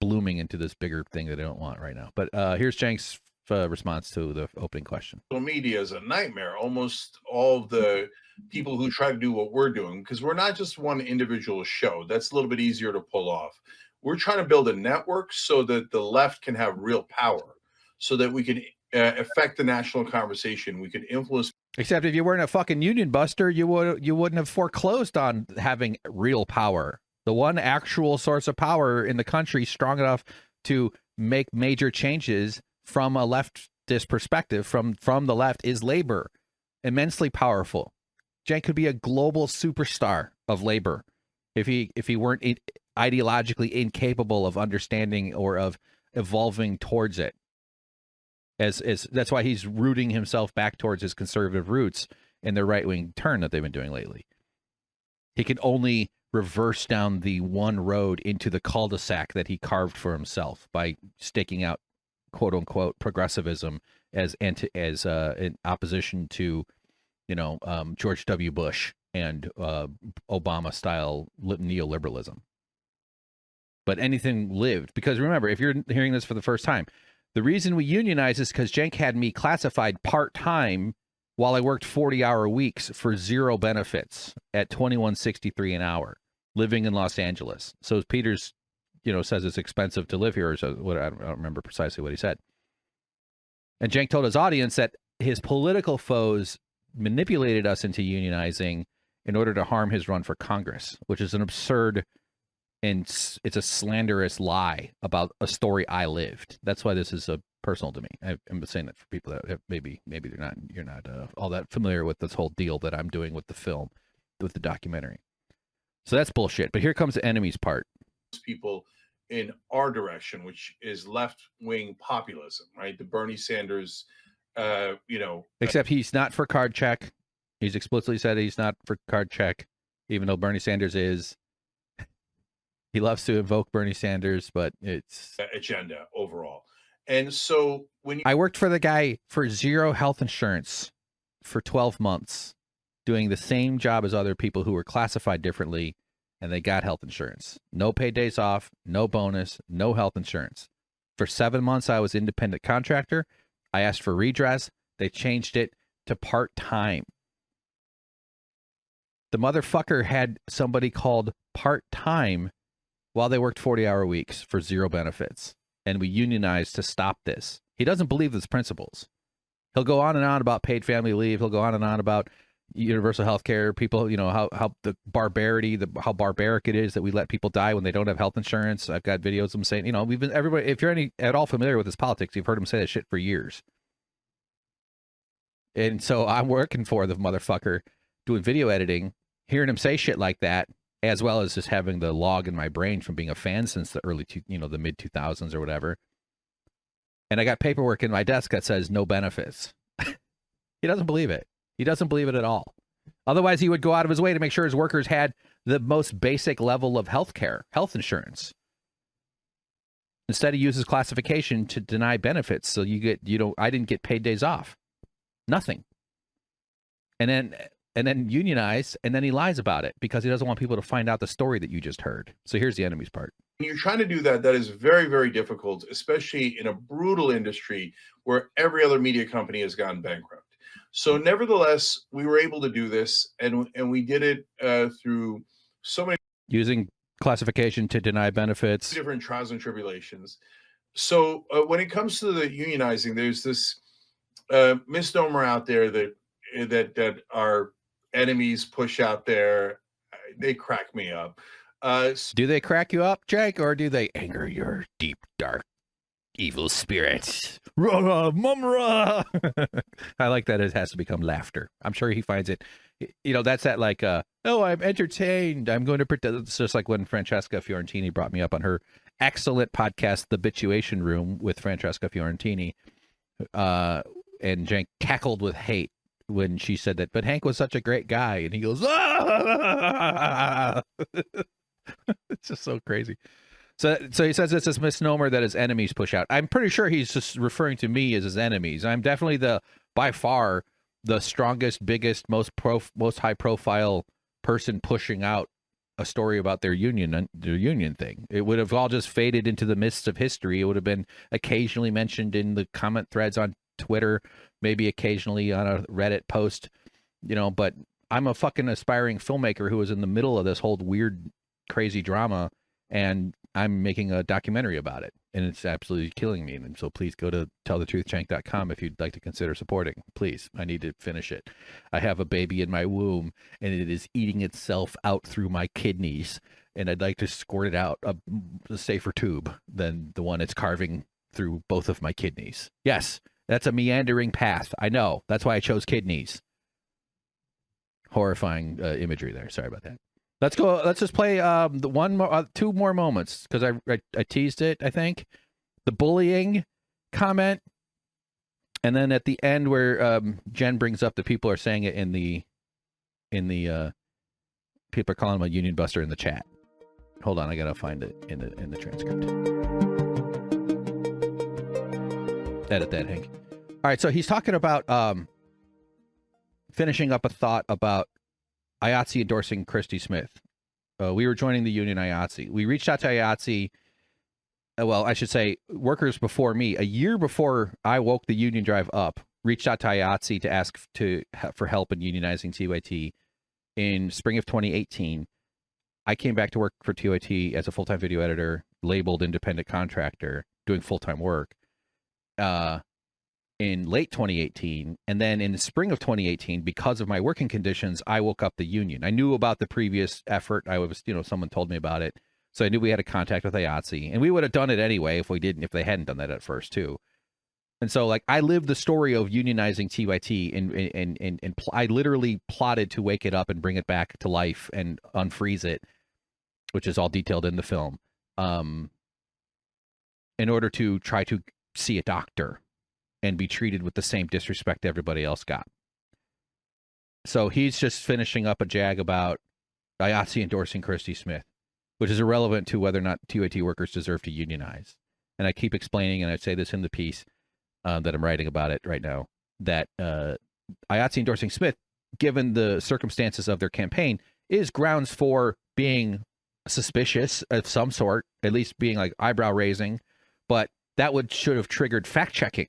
blooming into this bigger thing that I don't want right now. But here's Cenk's response to the opening question. Social media is a nightmare. Almost all of the people who try to do what we're doing, because we're not just one individual show. That's a little bit easier to pull off. We're trying to build a network so that the left can have real power, so that we can affect the national conversation. We can influence. Except if you weren't a fucking union buster, you wouldn't have foreclosed on having real power. The one actual source of power in the country strong enough to make major changes from a leftist perspective, from the left, is labor. Immensely powerful. Cenk could be a global superstar of labor if he weren't ideologically incapable of understanding or of evolving towards it. As that's why he's rooting himself back towards his conservative roots in the right-wing turn that they've been doing lately. He can only reverse down the one road into the cul-de-sac that he carved for himself by staking out quote unquote progressivism as in opposition to George W. Bush and Obama style neoliberalism. But anything lived, because remember, if you're hearing this for the first time, the reason we unionize is because Cenk had me classified part-time while I worked 40-hour weeks for zero benefits at $21.63 an hour, living in Los Angeles. So Peters, says it's expensive to live here, or so. I don't remember precisely what he said. And Cenk told his audience that his political foes manipulated us into unionizing in order to harm his run for Congress, which is an absurd and it's a slanderous lie about a story I lived. That's why this is personal to me. I'm saying that for people that have maybe you're not all that familiar with this whole deal that I'm doing with the film, with the documentary. So that's bullshit. But here comes the enemies part. People in our direction, which is left-wing populism, right? The Bernie Sanders, Except he's not for card check. He's explicitly said he's not for card check, even though Bernie Sanders is. He loves to invoke Bernie Sanders, but it's agenda overall. And so I worked for the guy for zero health insurance for 12 months, doing the same job as other people who were classified differently, and they got health insurance. No paid days off, no bonus, no health insurance. For 7 months, I was independent contractor. I asked for redress. They changed it to part-time. The motherfucker had somebody called part-time while they worked 40-hour weeks for zero benefits. And we unionized to stop this. He doesn't believe these principles. He'll go on and on about paid family leave. He'll go on and on about universal health care. People, you know, how the barbarity, how barbaric it is that we let people die when they don't have health insurance. I've got videos of him saying, you know, everybody, if you're at all familiar with his politics, you've heard him say that shit for years. And so I'm working for the motherfucker, doing video editing, hearing him say shit like that, as well as just having the log in my brain from being a fan since the the mid 2000s or whatever. And I got paperwork in my desk that says no benefits. He doesn't believe it. He doesn't believe it at all. Otherwise, he would go out of his way to make sure his workers had the most basic level of health care, health insurance. Instead, he uses classification to deny benefits. So I didn't get paid days off. Nothing. And then unionize, and then he lies about it because he doesn't want people to find out the story that you just heard. So here's the enemies part. When you're trying to do that, that is very, very difficult, especially in a brutal industry where every other media company has gone bankrupt. So nevertheless, we were able to do this, and we did it through so many using classification to deny benefits, different trials and tribulations. So when it comes to the unionizing, there's this misnomer out there that our enemies push out there. They crack me up. Do they crack you up, Jake, or do they anger your deep, dark, evil spirits? Mumra. I like that it has to become laughter. I'm sure he finds it. You know, that's that like, oh, I'm entertained. I'm going to pretend. It's just like when Francesca Fiorentini brought me up on her excellent podcast, The Bituation Room with Francesca Fiorentini. And Cenk cackled with hate when she said that, but Hank was such a great guy. And he goes, ah! It's just so crazy. So he says it's this misnomer that his enemies push out. I'm pretty sure he's just referring to me as his enemies. I'm definitely by far the strongest, biggest, most high profile person pushing out a story about their union thing. It would have all just faded into the mists of history. It would have been occasionally mentioned in the comment threads on Twitter, maybe occasionally on a Reddit post, you know, but I'm a fucking aspiring filmmaker who was in the middle of this whole weird, crazy drama, and I'm making a documentary about it, and it's absolutely killing me. And so please go to tellthetruthcenk.com if you'd like to consider supporting. Please, I need to finish it. I have a baby in my womb, and it is eating itself out through my kidneys, and I'd like to squirt it out a safer tube than the one it's carving through both of my kidneys. Yes, that's a meandering path. I know. That's why I chose kidneys. Horrifying imagery there. Sorry about that. Let's go. Let's just play two more moments because I teased it. I think the bullying comment, and then at the end where Jen brings up that people are saying it in the people are calling him a union buster in the chat. Hold on, I gotta find it in the transcript. Edit that, Hank. All right, so he's talking about finishing up a thought about IATSE endorsing Christy Smith. We were joining the union IATSE. We reached out to IATSE, well, I should say workers before me, a year before I woke the union drive up, reached out to IATSE to ask for help in unionizing TYT. In spring of 2018, I came back to work for TYT as a full-time video editor, labeled independent contractor, doing full-time work. In late 2018, and then in the spring of 2018, because of my working conditions, I woke up the union. I knew about the previous effort. I was, someone told me about it, so I knew we had a contact with IATSE, and we would have done it anyway if they hadn't done that at first too. And so, like, I lived the story of unionizing TYT, and I literally plotted to wake it up and bring it back to life and unfreeze it, which is all detailed in the film, in order to try to see a doctor and be treated with the same disrespect everybody else got. So he's just finishing up a jag about IATSE endorsing Christy Smith, which is irrelevant to whether or not TYT workers deserve to unionize. And I keep explaining, and I say this in the piece that I'm writing about it right now, that IATSE endorsing Smith, given the circumstances of their campaign, is grounds for being suspicious of some sort, at least being like eyebrow raising, but that should have triggered fact checking.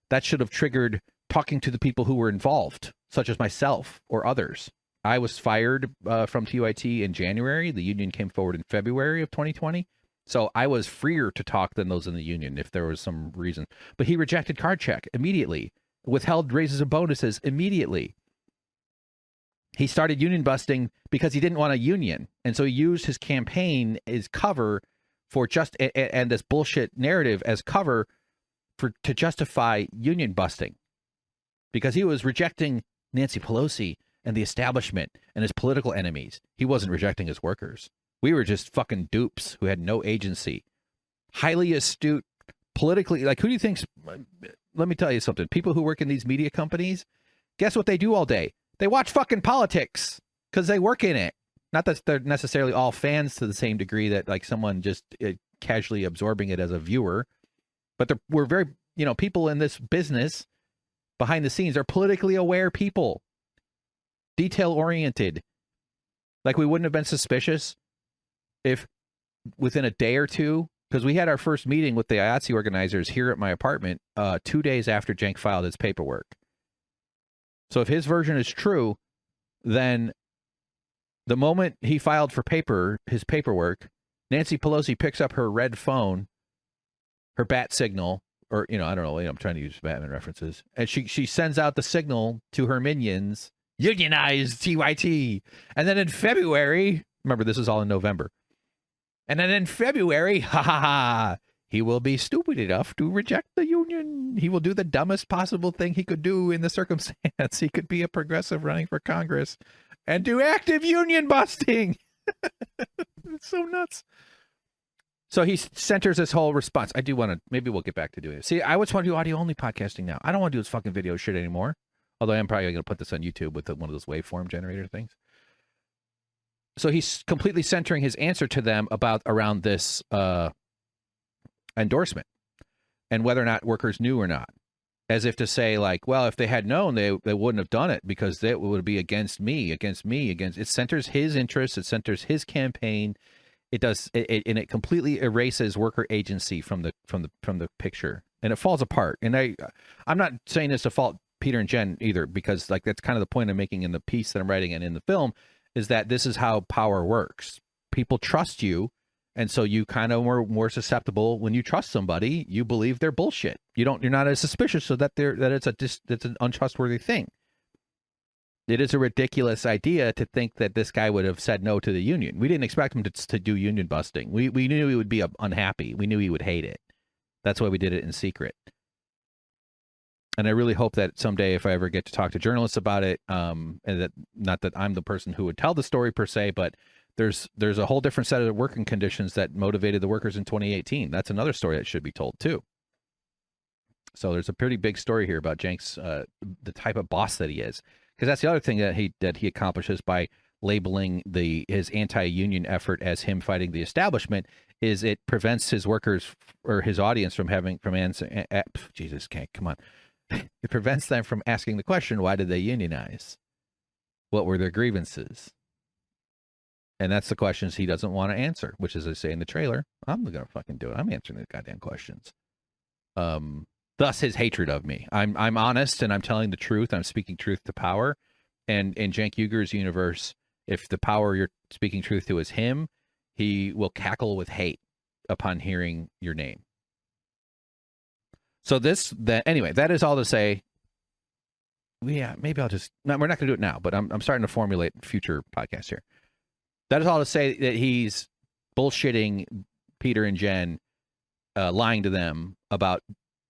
That should have triggered talking to the people who were involved, such as myself or others. I was fired from TYT in January. The union came forward in February of 2020. So I was freer to talk than those in the union if there was some reason. But he rejected card check immediately, withheld raises and bonuses immediately. He started union busting because he didn't want a union. And so he used his campaign as cover for just, and this bullshit narrative as cover to justify union busting. Because he was rejecting Nancy Pelosi and the establishment and his political enemies. He wasn't rejecting his workers. We were just fucking dupes who had no agency. Highly astute, politically, like who do you think's, let me tell you something. People who work in these media companies, guess what they do all day? They watch fucking politics because they work in it. Not that they're necessarily all fans to the same degree that like someone just casually absorbing it as a viewer, but we're very, people in this business behind the scenes are politically aware people, detail oriented. Like we wouldn't have been suspicious if within a day or two, because we had our first meeting with the IATSE organizers here at my apartment 2 days after Cenk filed his paperwork. So if his version is true, then the moment he filed for his paperwork, Nancy Pelosi picks up her red phone, her bat signal, or, I don't know, I'm trying to use Batman references, and she sends out the signal to her minions, unionize TYT. And then in February, remember this is all in November, and then in February, he will be stupid enough to reject the union. He will do the dumbest possible thing he could do in the circumstance. He could be a progressive running for Congress and do active union busting. It's so nuts. So he centers this whole response. I do want to, maybe we'll get back to doing it. See, I just want to do audio only podcasting now. I don't want to do this fucking video shit anymore. Although I'm probably going to put this on YouTube with one of those waveform generator things. So he's completely centering his answer to them around this endorsement and whether or not workers knew or not, as if to say like, well, if they had known, they wouldn't have done it because that would be against me. It centers his interests. It centers his campaign. It does it, and it completely erases worker agency from the picture, and it falls apart. And I'm not saying this to fault Peter and Jen either, because like that's kind of the point I'm making in the piece that I'm writing and in the film, is that this is how power works. People trust you, and so you kind of more susceptible when you trust somebody. You believe they're bullshit. You're not as suspicious so that it's an untrustworthy thing. It is a ridiculous idea to think that this guy would have said no to the union. We didn't expect him to do union busting. We knew he would be unhappy. We knew he would hate it. That's why we did it in secret. And I really hope that someday, if I ever get to talk to journalists about it, and that not that I'm the person who would tell the story per se, but there's a whole different set of working conditions that motivated the workers in 2018. That's another story that should be told too. So there's a pretty big story here about Cenk's the type of boss that he is. Because that's the other thing that he accomplishes by labeling his anti-union effort as him fighting the establishment, is it prevents his workers or his audience from answering. Jesus, come on. It prevents them from asking the question, why did they unionize? What were their grievances? And that's the questions he doesn't want to answer, which, as I say in the trailer, I'm going to fucking do it. I'm answering the goddamn questions. Thus his hatred of me. I'm honest and I'm telling the truth. I'm speaking truth to power. And in Cenk Uyghur's universe, if the power you're speaking truth to is him, he will cackle with hate upon hearing your name. So anyway, that is all to say. Yeah, maybe we're not going to do it now, but I'm starting to formulate future podcasts here. That is all to say that he's bullshitting Peter and Jen, lying to them about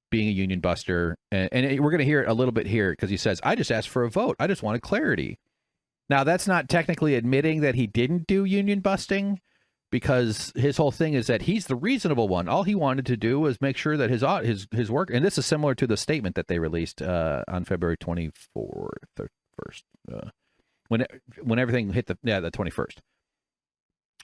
being a union buster. And we're going to hear it a little bit here because he says, I just asked for a vote. I just wanted clarity. Now, that's not technically admitting that he didn't do union busting, because his whole thing is that he's the reasonable one. All he wanted to do was make sure that his work, and this is similar to the statement that they released on February 24th or 1st, when everything hit the 21st.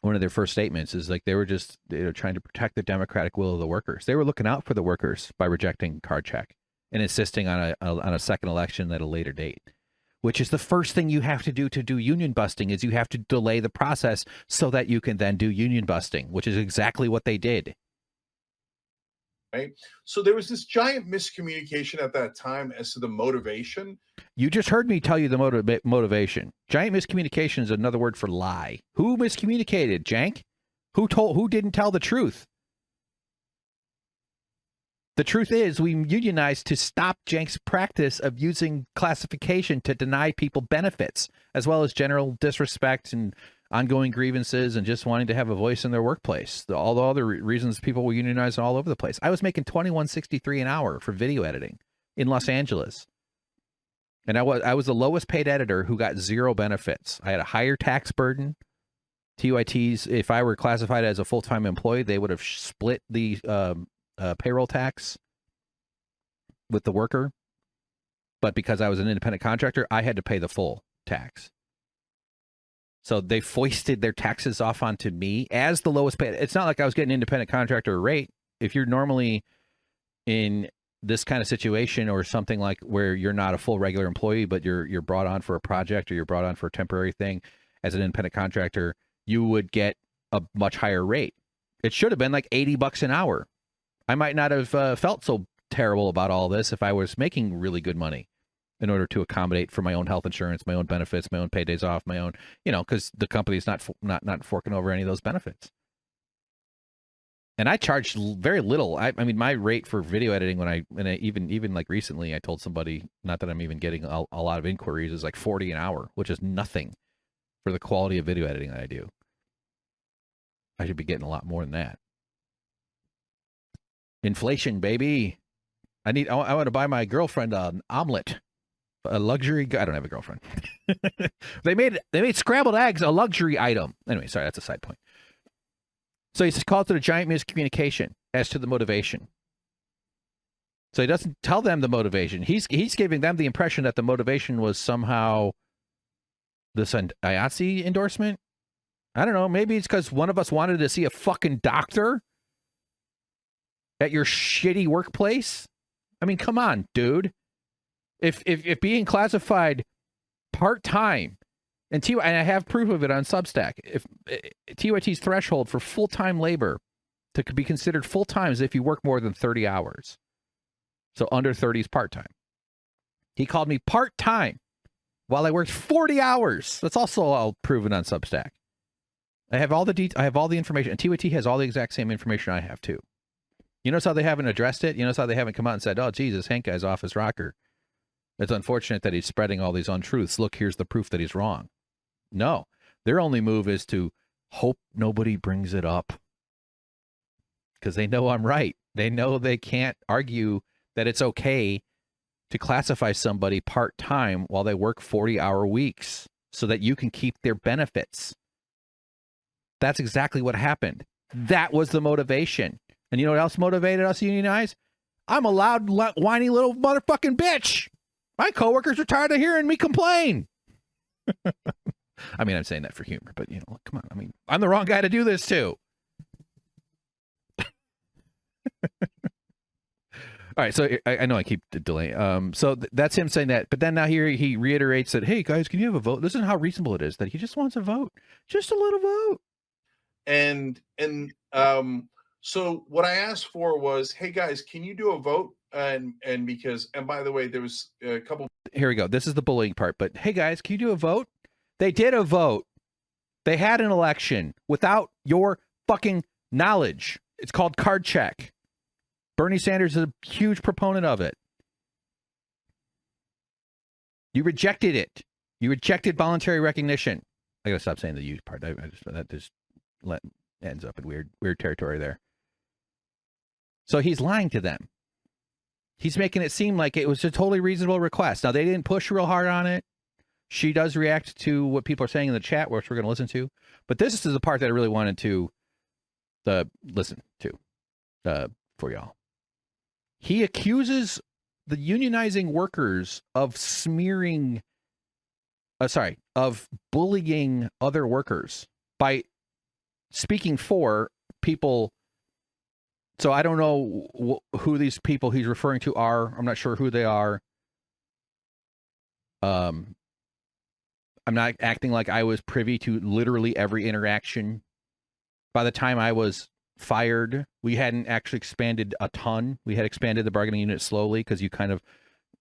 One of their first statements is like they were just trying to protect the democratic will of the workers. They were looking out for the workers by rejecting card check and insisting on a second election at a later date, which is the first thing you have to do union busting, is you have to delay the process so that you can then do union busting, which is exactly what they did. right? So there was this giant miscommunication at that time as to the motivation. You just heard me tell you the motivation. Giant miscommunication is another word for lie. Who miscommunicated, Cenk? Who didn't tell the truth? The truth is we unionized to stop Cenk's practice of using classification to deny people benefits, as well as general disrespect and ongoing grievances and just wanting to have a voice in their workplace. All the other reasons people were unionizing all over the place. I was making $21.63 an hour for video editing in Los Angeles. And I was the lowest paid editor who got zero benefits. I had a higher tax burden. TYTs, if I were classified as a full-time employee, they would have split the payroll tax with the worker. But because I was an independent contractor, I had to pay the full tax. So they foisted their taxes off onto me as the lowest paid. It's not like I was getting independent contractor rate. If you're normally in this kind of situation or something like where you're not a full regular employee, but you're brought on for a project or you're brought on for a temporary thing as an independent contractor, you would get a much higher rate. It should have been like $80 an hour. I might not have felt so terrible about all this if I was making really good money in order to accommodate for my own health insurance, my own benefits, my own paid days off, my own, because the company's not forking over any of those benefits. And I charged very little. I mean, my rate for video editing even like recently, I told somebody, not that I'm even getting a lot of inquiries, is like $40 an hour, which is nothing for the quality of video editing that I do. I should be getting a lot more than that. Inflation, baby. I want to buy my girlfriend an omelet, a luxury. I don't have a girlfriend. They made scrambled eggs a luxury item. Anyway, sorry, that's a side point. So he calls it a giant miscommunication as to the motivation. So he doesn't tell them the motivation. He's giving them the impression that the motivation was somehow this IATSE endorsement. I don't know. Maybe it's because one of us wanted to see a fucking doctor at your shitty workplace. I mean, come on, dude. If being classified part-time, and I have proof of it on Substack, if TYT's threshold for full-time labor to be considered full-time is if you work more than 30 hours. So under 30 is part-time. He called me part-time while I worked 40 hours. That's also all proven on Substack. I have all the information, and TYT has all the exact same information I have too. You notice how they haven't addressed it? You notice how they haven't come out and said, oh, Jesus, Hank guy's off his rocker. It's unfortunate that he's spreading all these untruths. Look, here's the proof that he's wrong. No, their only move is to hope nobody brings it up because they know I'm right. They know they can't argue that it's okay to classify somebody part-time while they work 40-hour weeks so that you can keep their benefits. That's exactly what happened. That was the motivation. And you know what else motivated us to unionize? I'm a loud, whiny little motherfucking bitch. My coworkers are tired of hearing me complain. I mean, I'm saying that for humor, but come on. I mean, I'm the wrong guy to do this too. All right, so I know I keep delaying. So that's him saying that, but then now here he reiterates that, hey guys, can you have a vote? Listen to how reasonable it is that he just wants a vote, just a little vote. And so what I asked for was, hey guys, can you do a vote? And by the way, there was a couple. Here we go. This is the bullying part. But hey guys, can you do a vote? They did a vote. They had an election without your fucking knowledge. It's called card check. Bernie Sanders is a huge proponent of it. You rejected it. You rejected voluntary recognition. I gotta stop saying the "you" part. That just ends up in weird territory there. So he's lying to them. He's making it seem like it was a totally reasonable request. Now, they didn't push real hard on it. She does react to what people are saying in the chat, which we're going to listen to. But this is the part that I really wanted to listen to for y'all. He accuses the unionizing workers of of bullying other workers by speaking for people. So I don't know who these people he's referring to are. I'm not sure who they are. I'm not acting like I was privy to literally every interaction. By the time I was fired. We hadn't actually expanded a ton. We had expanded the bargaining unit slowly because you kind of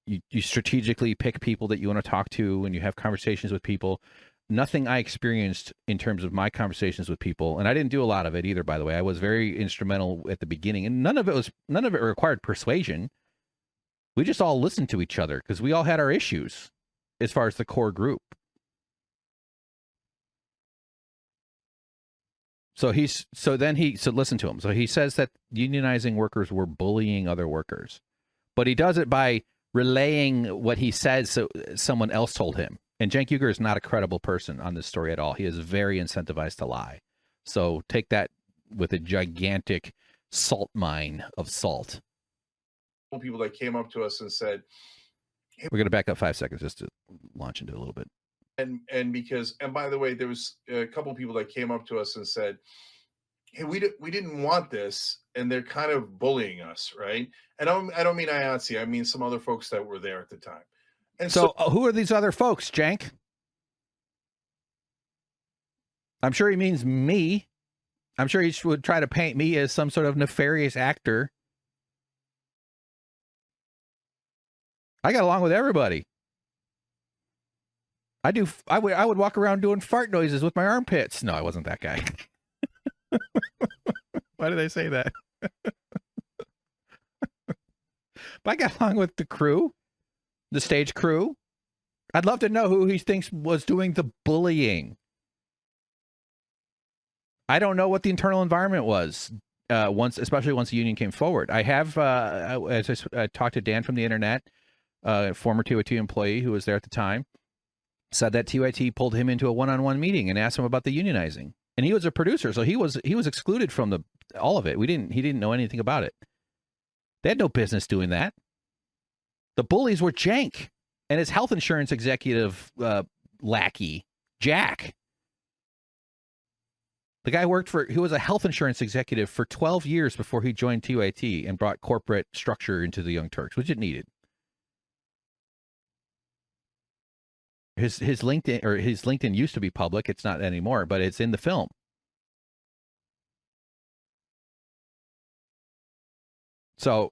you strategically pick people that you want to talk to and you have conversations with people. Nothing I experienced in terms of my conversations with people, and I didn't do a lot of it either, by the way. I was very instrumental at the beginning, and none of it required persuasion. We just all listened to each other because we all had our issues as far as the core group. So listen to him. So he says that unionizing workers were bullying other workers, but he does it by relaying what he says so someone else told him. And Cenk Uygur is not a credible person on this story at all. He is very incentivized to lie. So take that with a gigantic salt mine of salt. People that came up to us and said, hey, we're going to back up 5 seconds just to launch into a little bit. And by the way, there was a couple people that came up to us and said, hey, we didn't want this, and they're kind of bullying us, right? And I don't mean IATSE, I mean some other folks that were there at the time. And so who are these other folks, Cenk? I'm sure he means me. I'm sure he would try to paint me as some sort of nefarious actor. I got along with everybody. I would walk around doing fart noises with my armpits. No, I wasn't that guy. Why did I say that? But I got along with the crew, the stage crew. I'd love to know who he thinks was doing the bullying. I don't know what the internal environment was especially once the union came forward. I have, as I talked to Dan from the internet, former TYT employee who was there at the time, said that TYT pulled him into a one-on-one meeting and asked him about the unionizing. And he was a producer, so he was excluded from all of it. He didn't know anything about it. They had no business doing that. The bullies were Cenk and his health insurance executive lackey, Jack. The guy he was a health insurance executive for 12 years before he joined TYT and brought corporate structure into the Young Turks, which it needed. His LinkedIn used to be public. It's not anymore, but it's in the film. So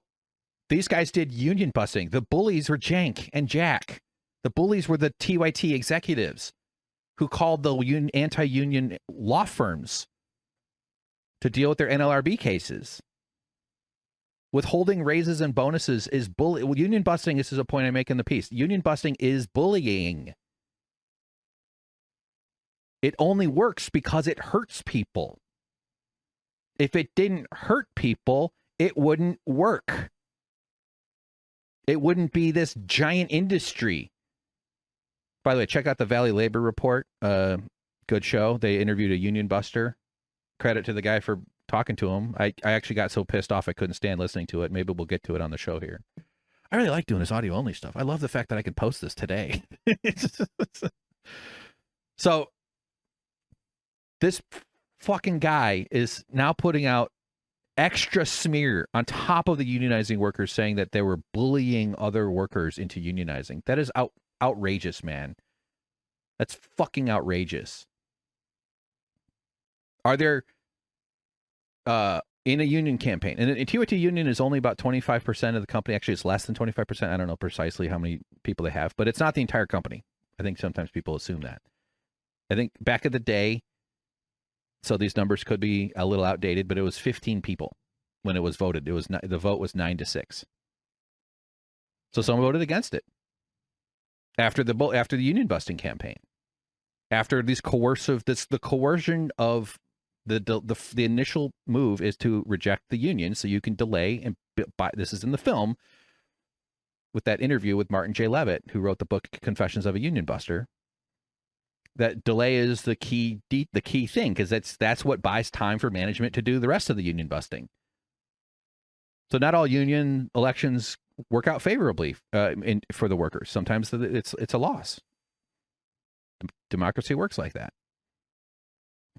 these guys did union busting. The bullies were Cenk and Jack. The bullies were the TYT executives who called the anti-union law firms to deal with their NLRB cases. Withholding raises and bonuses is union busting. This is a point I make in the piece. Union busting is bullying. It only works because it hurts people. If it didn't hurt people, it wouldn't work. It wouldn't be this giant industry. By the way, check out the Valley Labor Report. Good show. They interviewed a union buster. Credit to the guy for talking to him. I actually got so pissed off I couldn't stand listening to it. Maybe we'll get to it on the show here. I really like doing this audio only stuff. I love the fact that I can post this today. So this fucking guy is now putting out extra smear on top of the unionizing workers, saying that they were bullying other workers into unionizing. That is outrageous, man. That's fucking outrageous. Are there in a union campaign, and a TYT union is only about 25% of the company. Actually, it's less than 25%. I don't know precisely how many people they have, but it's not the entire company. I think sometimes people assume that. I think back in the day, so these numbers could be a little outdated, but it was 15 people when it was voted. The vote was 9-6. So someone voted against it after the union busting campaign. After the coercion of the initial move is to reject the union so you can delay and buy. This is in the film with that interview with Martin J. Levitt, who wrote the book Confessions of a Union Buster. That delay is the key thing, because that's what buys time for management to do the rest of the union busting. So not all union elections work out favorably for the workers. Sometimes it's a loss. Democracy works like that.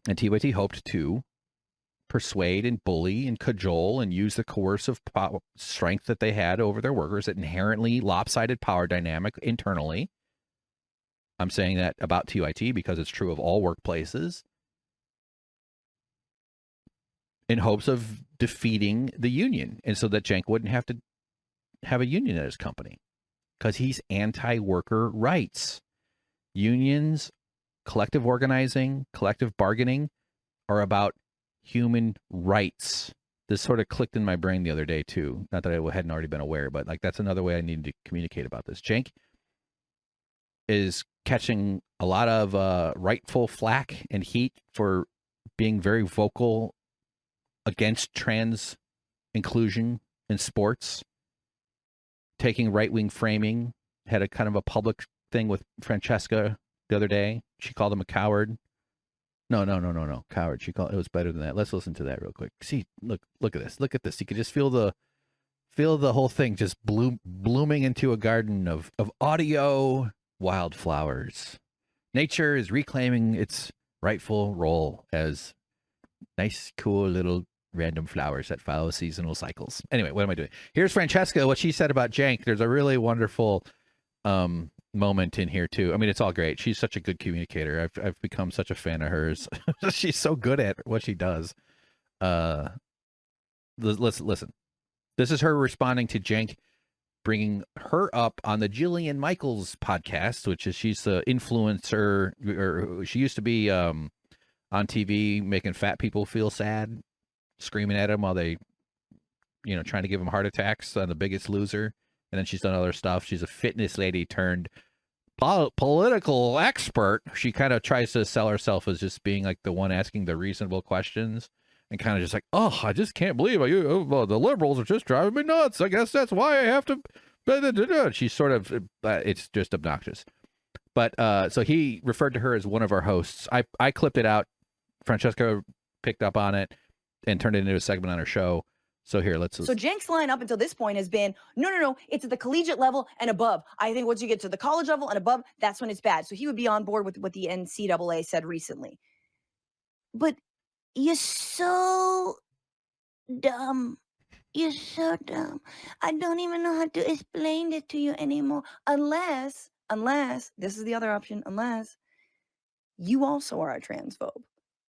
And TYT hoped to persuade and bully and cajole and use the coercive strength that they had over their workers, that inherently lopsided power dynamic internally. I'm saying that about TYT because it's true of all workplaces. in hopes of defeating the union, and so that Cenk wouldn't have to have a union at his company, because he's anti-worker rights. Unions, collective organizing, collective bargaining are about human rights. This sort of clicked in my brain the other day too. Not that I hadn't already been aware, but like that's another way I needed to communicate about this. Cenk is catching a lot of rightful flack and heat for being very vocal against trans inclusion in sports, taking right-wing framing. Had a kind of a public thing with Francesca the other day. She called him a coward. No, coward. She called it was better than that. Let's listen to that real quick. See, look at this. Look at this. You could just feel the whole thing just blooming into a garden of audio wildflowers. Nature is reclaiming its rightful role as nice, cool little random flowers that follow seasonal cycles. Anyway, what am I doing? Here's Francesca, what she said about Cenk. There's a really wonderful moment in here too. I mean, it's all great. She's such a good communicator. I've become such a fan of hers. She's so good at what she does. Let's listen. This is her responding to Cenk, bringing her up on the Jillian Michaels podcast, which is she's the influencer, or she used to be on TV making fat people feel sad, screaming at them while they, trying to give them heart attacks on The Biggest Loser. And then she's done other stuff. She's a fitness lady turned political expert. She kind of tries to sell herself as just being like the one asking the reasonable questions, and kind of just like, oh, I just can't believe the liberals are just driving me nuts. I guess that's why I have to. She's sort of, it's just obnoxious. But so he referred to her as one of our hosts. I clipped it out. Francesca picked up on it and turned it into a segment on her show. So here, let's. So Cenk's line up until this point has been, no, it's at the collegiate level and above. I think once you get to the college level and above, that's when it's bad. So he would be on board with what the NCAA said recently. But you're so dumb. You're so dumb. I don't even know how to explain it to you anymore. Unless, this is the other option, unless you also are a transphobe.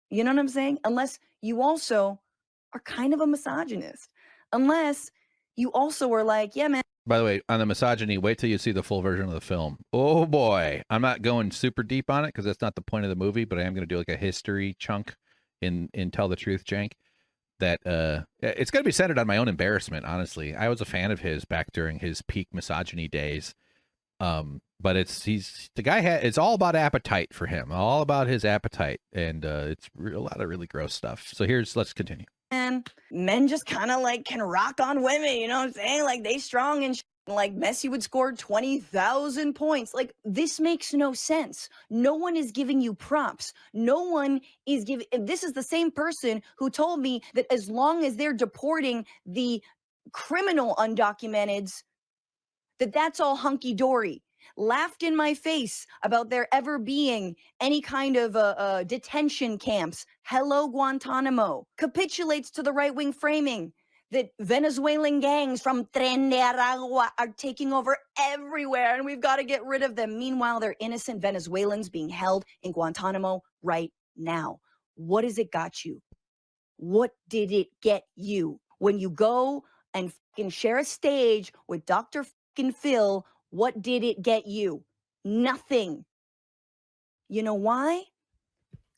You know what I'm saying? Unless you also are kind of a misogynist. Unless you also are like, yeah, man. By the way, on the misogyny, wait till you see the full version of the film. Oh boy. I'm not going super deep on it because that's not the point of the movie, but I am going to do like a history chunk in Tell the Truth, Cenk. That it's going to be centered on my own embarrassment, honestly. I was a fan of his back during his peak misogyny days. But it's all about appetite for him, all about his appetite. And it's a lot of really gross stuff. So let's continue. And men just kind of like can rock on women, you know what I'm saying? Like they strong and like Messi would score 20,000 points. Like this makes no sense. No one is giving you props. No one is giving. This is the same person who told me that as long as they're deporting the criminal undocumenteds, that's all hunky dory. Laughed in my face about there ever being any kind of detention camps. Hello, Guantanamo. Capitulates to the right-wing framing that Venezuelan gangs from Tren de Aragua are taking over everywhere and we've got to get rid of them. Meanwhile, they're innocent Venezuelans being held in Guantanamo right now. What has it got you? What did it get you? When you go and fucking share a stage with Dr. Phil, what did it get you? Nothing. You know why?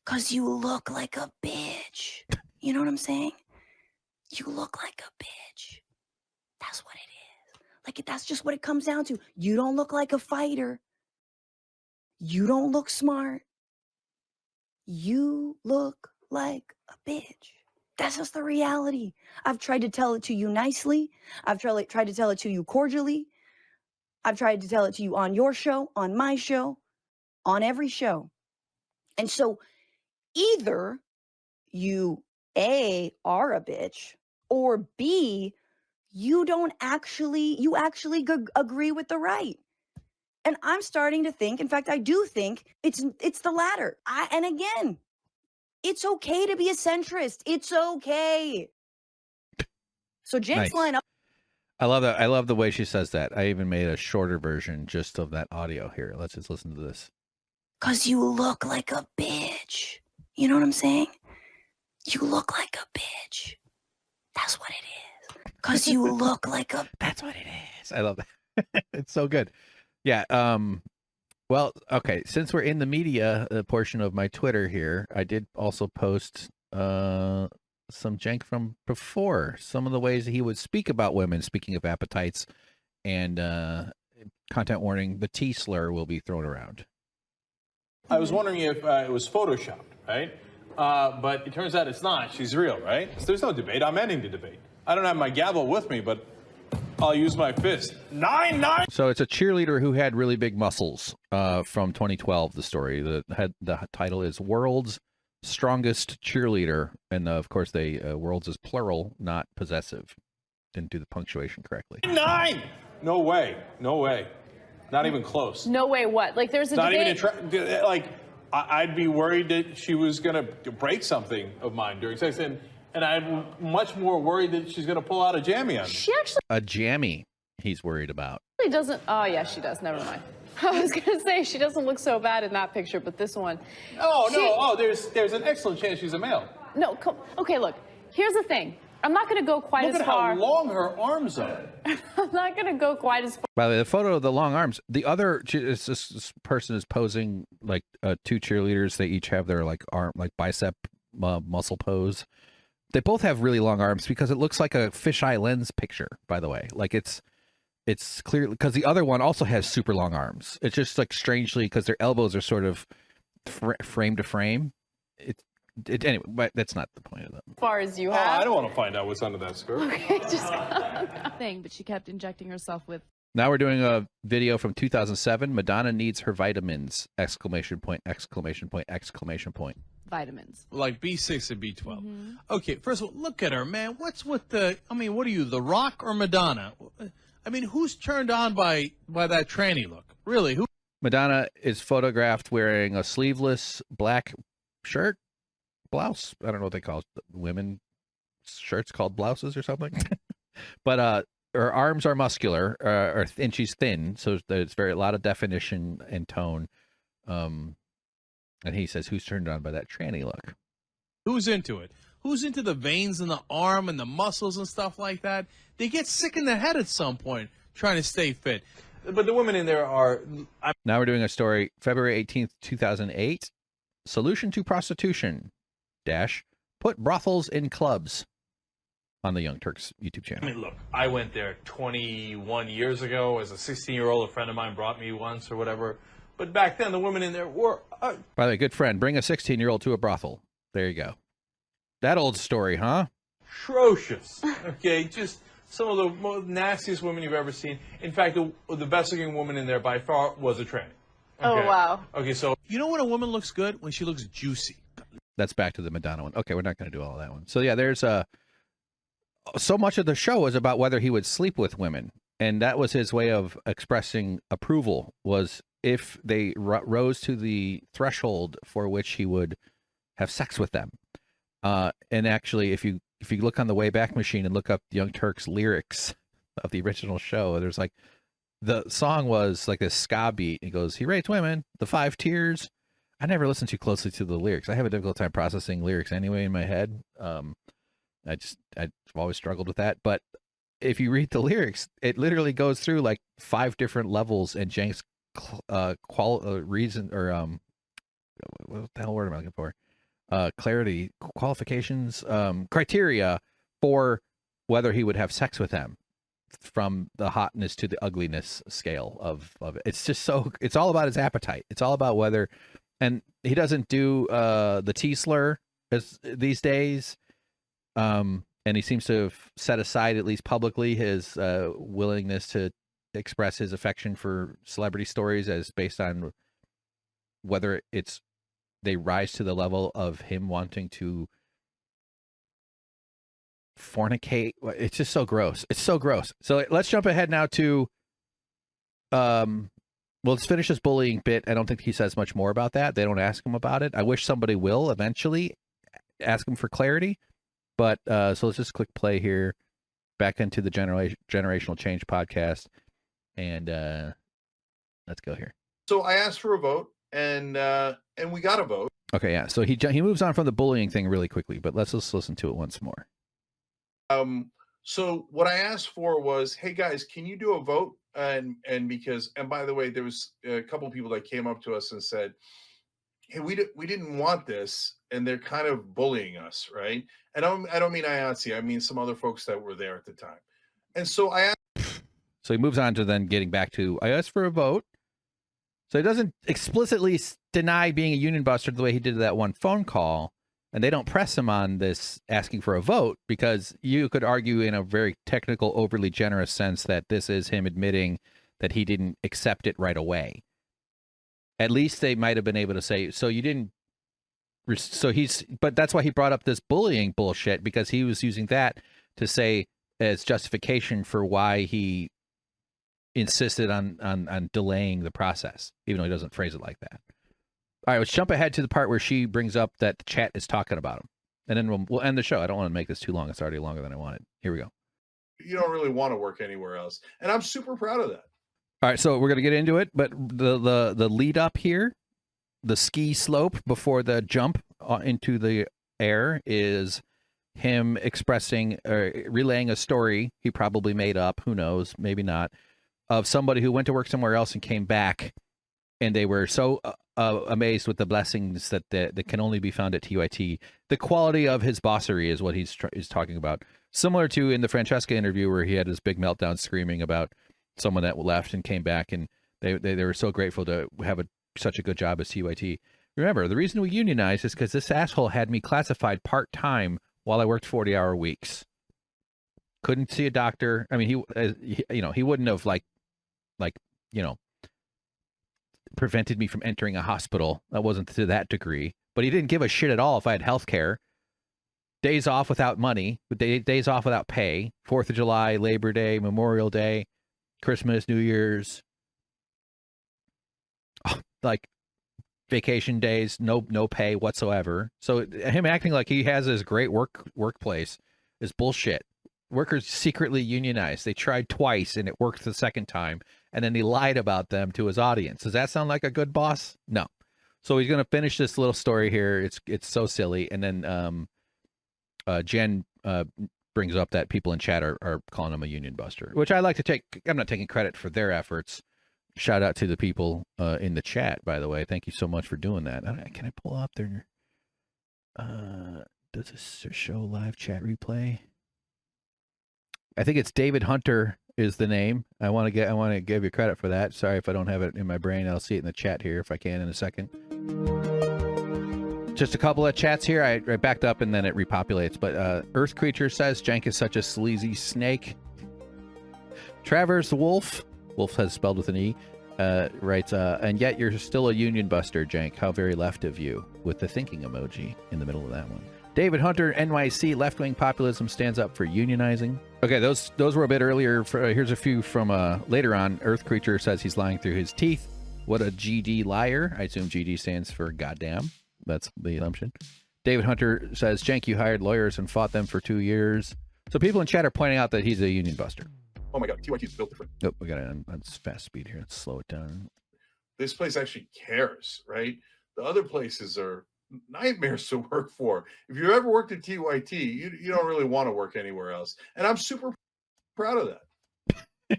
Because you look like a bitch. You know what I'm saying? You look like a bitch. That's what it is. Like, that's just what it comes down to. You don't look like a fighter. You don't look smart. You look like a bitch. That's just the reality. I've tried to tell it to you nicely. I've tried to tell it to you cordially. I've tried to tell it to you on your show, on my show, on every show. And so either you A, are a bitch, or B, you actually agree with the right. And I'm starting to think, in fact, I do think it's the latter. And again, it's okay to be a centrist. It's okay. So Cenk's line up. I love that. I love the way she says that. I even made a shorter version just of that audio here. Let's just listen to this. Because you look like a bitch. You know what I'm saying? You look like a bitch. bitch. That's what it is. Because you look like a... That's what it is. I love that. It's so good. Yeah. Well, okay. Since we're in the media portion of my Twitter here, I did also post some Cenk from before. Some of the ways he would speak about women, speaking of appetites, and content warning, the T slur will be thrown around. I was wondering if it was photoshopped, right? But it turns out it's not. She's real, right? So there's no debate. I'm ending the debate. I don't have my gavel with me, but I'll use my fist. 9-9. So it's a cheerleader who had really big muscles from 2012, the story. The title is World's Strongest Cheerleader. And of course, world's is plural, not possessive. Didn't do the punctuation correctly. 9! No way. No way. Not even close. No way what? Like there's a Not debate. even like I'd be worried that she was going to break something of mine during sex. And I'm much more worried that she's going to pull out a jammy on me. She actually A jammy he's worried about. doesn't. Oh, yeah, she does. Never mind. I was going to say she doesn't look so bad in that picture, but this one. Oh, no. Oh, there's an excellent chance she's a male. No, okay, look. Here's the thing. I'm not going to go quite Look as at far. how long her arms are. I'm not going to go quite as far. By the way, the photo of the long arms, the other this person is posing like two cheerleaders. They each have their like bicep muscle pose. They both have really long arms because it looks like a fisheye lens picture, by the way. Like it's clear because the other one also has super long arms. It's just like strangely because their elbows are sort of frame to frame. Anyway, but that's not the point of that. As far as you Oh, have. I don't want to find out what's under that skirt. Okay, just thing, but she kept injecting herself with Now we're doing a video from 2007. Madonna needs her vitamins! Exclamation point! Exclamation point! Exclamation point! vitamins. Like B6 and B12. Okay, first of all, look at her, man. What's with the, I mean, what are you, The Rock or Madonna? I mean, who's turned on by that tranny look? Really, who? Madonna is photographed wearing a sleeveless black shirt, blouse. I don't know what they call women shirts called blouses or something. But her arms are muscular, and she's thin, so there's a lot of definition and tone. And he says, "Who's turned on by that tranny look?" Who's into it? Who's into the veins in the arm and the muscles and stuff like that? They get sick in the head at some point trying to stay fit. But the women in there are... Now we're doing a story, February 18th, 2008. Solution to prostitution, put brothels in clubs, on the Young Turks YouTube channel. I mean, look, I went there 21 years ago as a 16-year-old. A friend of mine brought me once or whatever. But back then, the women in there were... By the way, good friend, bring a 16-year-old to a brothel. There you go. That old story, huh? atrocious. Okay, just some of the most nastiest women you've ever seen. In fact, the best-looking woman in there by far was a tranny. Okay. Oh, wow. Okay, so you know when a woman looks good? When she looks juicy. That's back to the Madonna one. Okay, we're not going to do all of that one. So yeah, there's so much of the show was about whether he would sleep with women, and that was his way of expressing approval. Was if they rose to the threshold for which he would have sex with them. And actually, if you look on the Wayback Machine and look up Young Turk's lyrics of the original show, there's like the song was like this ska beat. It goes, he rates women, the 5 tiers. I never listened too closely to the lyrics. I have a difficult time processing lyrics anyway in my head. I've always struggled with that. But if you read the lyrics, it literally goes through like 5 different levels and Cenk's reason, or what the hell word am I looking for? Clarity, qualifications, criteria for whether he would have sex with them, from the hotness to the ugliness scale of it. It's just so, it's all about his appetite. It's all about whether, and he doesn't do the T slur these days. And he seems to have set aside, at least publicly, his willingness to express his affection for celebrity stories as based on whether they rise to the level of him wanting to fornicate. It's just so gross. It's so gross. So let's jump ahead now to, let's finish this bullying bit. I don't think he says much more about that. They don't ask him about it. I wish somebody will eventually ask him for clarity. But so let's just click play here, back into the Generational Change podcast, and let's go here. So I asked for a vote, and we got a vote. Okay, yeah. So he moves on from the bullying thing really quickly, but let's just listen to it once more. So what I asked for was, hey guys, can you do a vote? And by the way, there was a couple of people that came up to us and said, hey, we didn't want this, and they're kind of bullying us, right? And I don't mean IATSE, I mean some other folks that were there at the time. And so I asked. So he moves on to then getting back to, I asked for a vote. So he doesn't explicitly deny being a union buster the way he did that one phone call. And they don't press him on this asking for a vote, because you could argue in a very technical, overly generous sense that this is him admitting that he didn't accept it right away. At least they might have been able to say, so you didn't. So but that's why he brought up this bullying bullshit, because he was using that to say as justification for why he insisted on delaying the process, even though he doesn't phrase it like that. All right, let's jump ahead to the part where she brings up that the chat is talking about him. And then we'll end the show. I don't want to make this too long. It's already longer than I wanted. Here we go. You don't really want to work anywhere else. And I'm super proud of that. All right, so we're going to get into it. But the lead up here, the ski slope before the jump into the air, is him expressing, relaying a story he probably made up, who knows, maybe not, of somebody who went to work somewhere else and came back, and they were so amazed with the blessings that can only be found at TYT. The quality of his bossery is what he's talking about. Similar to in the Francesca interview, where he had his big meltdown screaming about someone that left and came back, and they were so grateful to have such a good job as TYT. Remember, the reason we unionized is because this asshole had me classified part-time while I worked 40-hour weeks. Couldn't see a doctor. I mean, he wouldn't have prevented me from entering a hospital. That wasn't to that degree, but he didn't give a shit at all if I had health care. Days off without money, days off without pay, 4th of July, Labor Day, Memorial Day, Christmas, New Year's, like vacation days, no pay whatsoever. So him acting like he has this great workplace is bullshit. Workers secretly unionized. They tried twice and it worked the second time, and then he lied about them to his audience. Does that sound like a good boss? No. So he's going to finish this little story here. It's so silly. And then Jen brings up that people in chat are calling him a union buster, which I like to take. I'm not taking credit for their efforts. Shout out to the people in the chat, by the way. Thank you so much for doing that. Can I pull up their... does this show live chat replay? I think it's David Hunter is the name. I want to give you credit for that. Sorry if I don't have it in my brain. I'll see it in the chat here if I can in a second. Just a couple of chats here. I backed up and then it repopulates. But Earth Creature says Cenk is such a sleazy snake. Travers Wolf has spelled with an E, writes, and yet you're still a union buster, Cenk. How very left of you, with the thinking emoji in the middle of that one. David Hunter, NYC, left-wing populism stands up for unionizing. Okay, those were a bit earlier. Here's a few from later on. Earth Creature says he's lying through his teeth. What a GD liar. I assume GD stands for goddamn. That's the assumption. David Hunter says, Cenk, you hired lawyers and fought them for 2 years. So people in chat are pointing out that he's a union buster. Oh my God, TYT is built different. Nope, we got it on fast speed here. Let's slow it down. This place actually cares, right? The other places are nightmares to work for. If you ever worked at TYT, you don't really want to work anywhere else. And I'm super proud of that.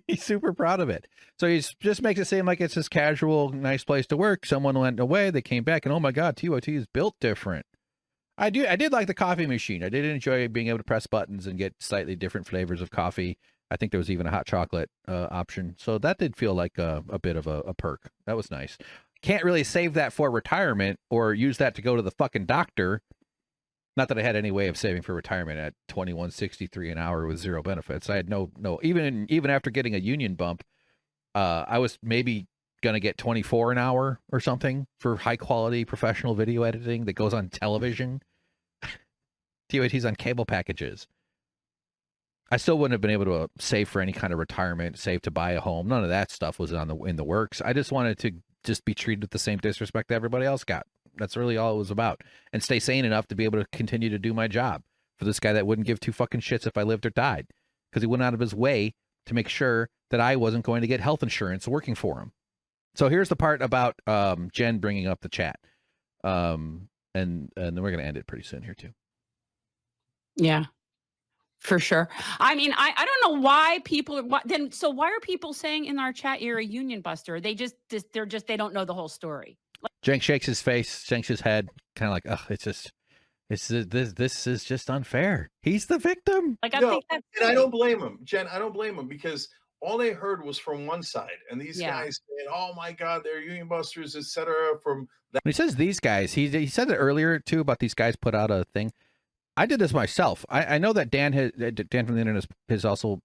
He's super proud of it. So he's just makes it seem like it's this casual, nice place to work. Someone went away, they came back, and oh my God, TYT is built different. I did like the coffee machine. I did enjoy being able to press buttons and get slightly different flavors of coffee. I think there was even a hot chocolate option. So that did feel like a bit of a perk. That was nice. Can't really save that for retirement or use that to go to the fucking doctor. Not that I had any way of saving for retirement at $21.63 an hour with zero benefits. I had no even after getting a union bump, I was maybe gonna get 24 an hour or something for high quality professional video editing that goes on television. TYT's on cable packages. I still wouldn't have been able to save for any kind of retirement, save to buy a home. None of that stuff was in the works. I just wanted to just be treated with the same disrespect that everybody else got. That's really all it was about. And stay sane enough to be able to continue to do my job for this guy that wouldn't give two fucking shits if I lived or died. Because he went out of his way to make sure that I wasn't going to get health insurance working for him. So here's the part about Jen bringing up the chat. And then we're going to end it pretty soon here too. Yeah. For sure. I mean, I don't know why people so why are people saying in our chat you're a union buster? They they don't know the whole story. Cenk shakes his face, shakes his head, kind of like, oh, this is just unfair. He's the victim. Like, I No, think that's and I don't blame him, Jen. I don't blame him because all they heard was from one side, and these guys saying, "Oh my God, they're union busters, etc." From that. When he says these guys, he said it earlier too about these guys put out a thing. I did this myself. I know that Dan from the internet has also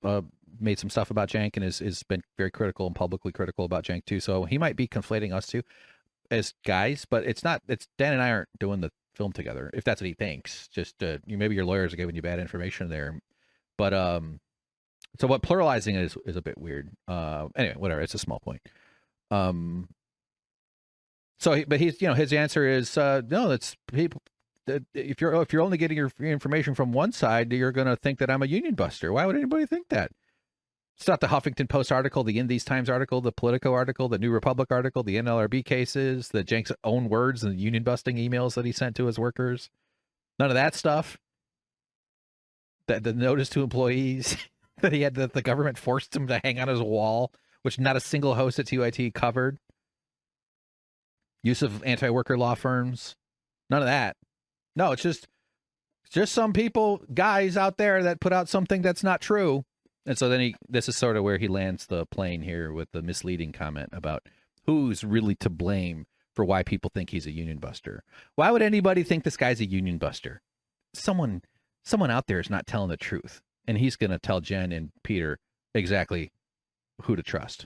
made some stuff about Cenk and has been very critical and publicly critical about Cenk too. So he might be conflating us two as guys, but it's not. It's Dan and I aren't doing the film together. If that's what he thinks, just maybe your lawyers are giving you bad information there. But so what pluralizing is a bit weird. Anyway, whatever. It's a small point. So, but he's his answer is no. That's people. If you're only getting your information from one side, you're going to think that I'm a union buster. Why would anybody think that? It's not the Huffington Post article, the In These Times article, the Politico article, the New Republic article, the NLRB cases, the Cenk's own words and the union busting emails that he sent to his workers. None of that stuff. The notice to employees that he had that the government forced him to hang on his wall, which not a single host at TYT covered. Use of anti-worker law firms. None of that. No, it's just some people, guys out there that put out something that's not true. And so then this is sort of where he lands the plane here with the misleading comment about who's really to blame for why people think he's a union buster. Why would anybody think this guy's a union buster? Someone out there is not telling the truth. And he's going to tell Jen and Peter exactly who to trust.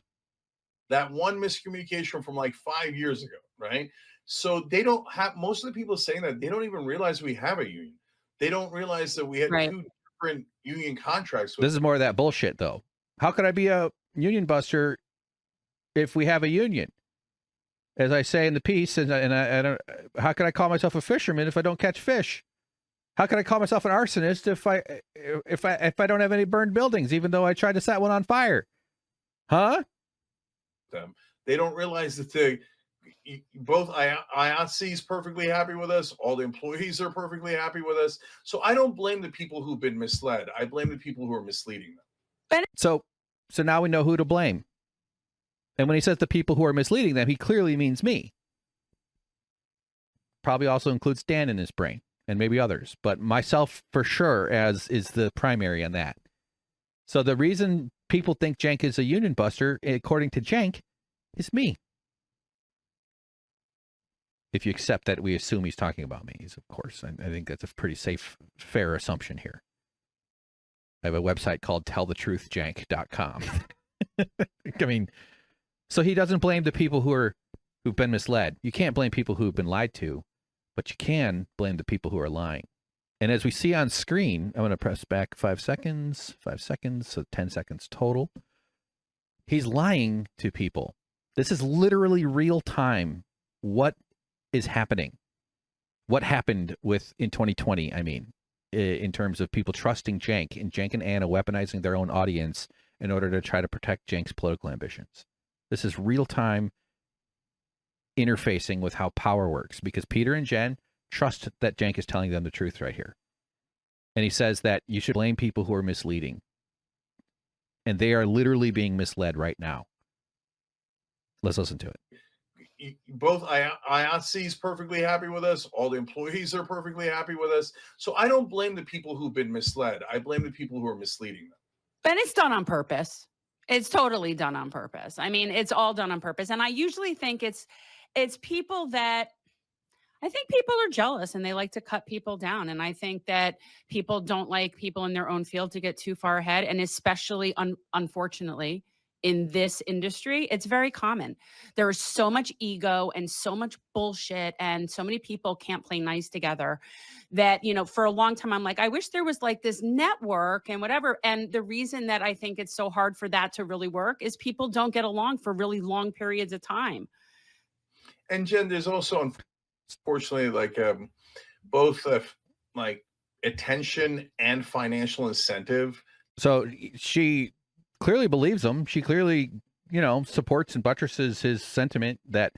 That one miscommunication from like 5 years ago, right? So they don't have, most of the people saying that, they don't even realize we have a union. They don't realize that we had two different union contracts. This is more of that bullshit, though. How could I be a union buster if we have a union? As I say in the piece, and I don't, how can I call myself a fisherman if I don't catch fish? How can I call myself an arsonist if I don't have any burned buildings, even though I tried to set one on fire? Huh? They don't realize that both IATSE is perfectly happy with us. All the employees are perfectly happy with us. So I don't blame the people who've been misled. I blame the people who are misleading them. So now we know who to blame. And when he says the people who are misleading them, he clearly means me. Probably also includes Dan in his brain and maybe others, but myself for sure as is the primary on that. So the reason people think Cenk is a union buster, according to Cenk, is me. If you accept that we assume he's talking about me, of course. I think that's a pretty safe, fair assumption here. I have a website called tellthetruthjank.com. I mean, so he doesn't blame the people who've been misled. You can't blame people who've been lied to, but you can blame the people who are lying. And as we see on screen, I'm going to press back 5 seconds, so 10 seconds total. He's lying to people. This is literally real time. What is happening? What happened in 2020, I mean, in terms of people trusting Cenk and Anna weaponizing their own audience in order to try to protect Cenk's political ambitions. This is real time interfacing with how power works because Peter and Jen trust that Cenk is telling them the truth right here. And he says that you should blame people who are misleading. And they are literally being misled right now. Let's listen to it. Both IATSE is perfectly happy with us. All the employees are perfectly happy with us. So I don't blame the people who've been misled. I blame the people who are misleading them. And it's done on purpose. It's totally done on purpose. I mean, it's all done on purpose. And I usually think it's people that I think people are jealous and they like to cut people down. And I think that people don't like people in their own field to get too far ahead. And especially, unfortunately, in this industry, it's very common. There is so much ego and so much bullshit and so many people can't play nice together that, for a long time, I'm like, I wish there was like this network and whatever. And the reason that I think it's so hard for that to really work is people don't get along for really long periods of time. And Jen, there's also, unfortunately, like both like attention and financial incentive. So she clearly believes him. She clearly, supports and buttresses his sentiment that,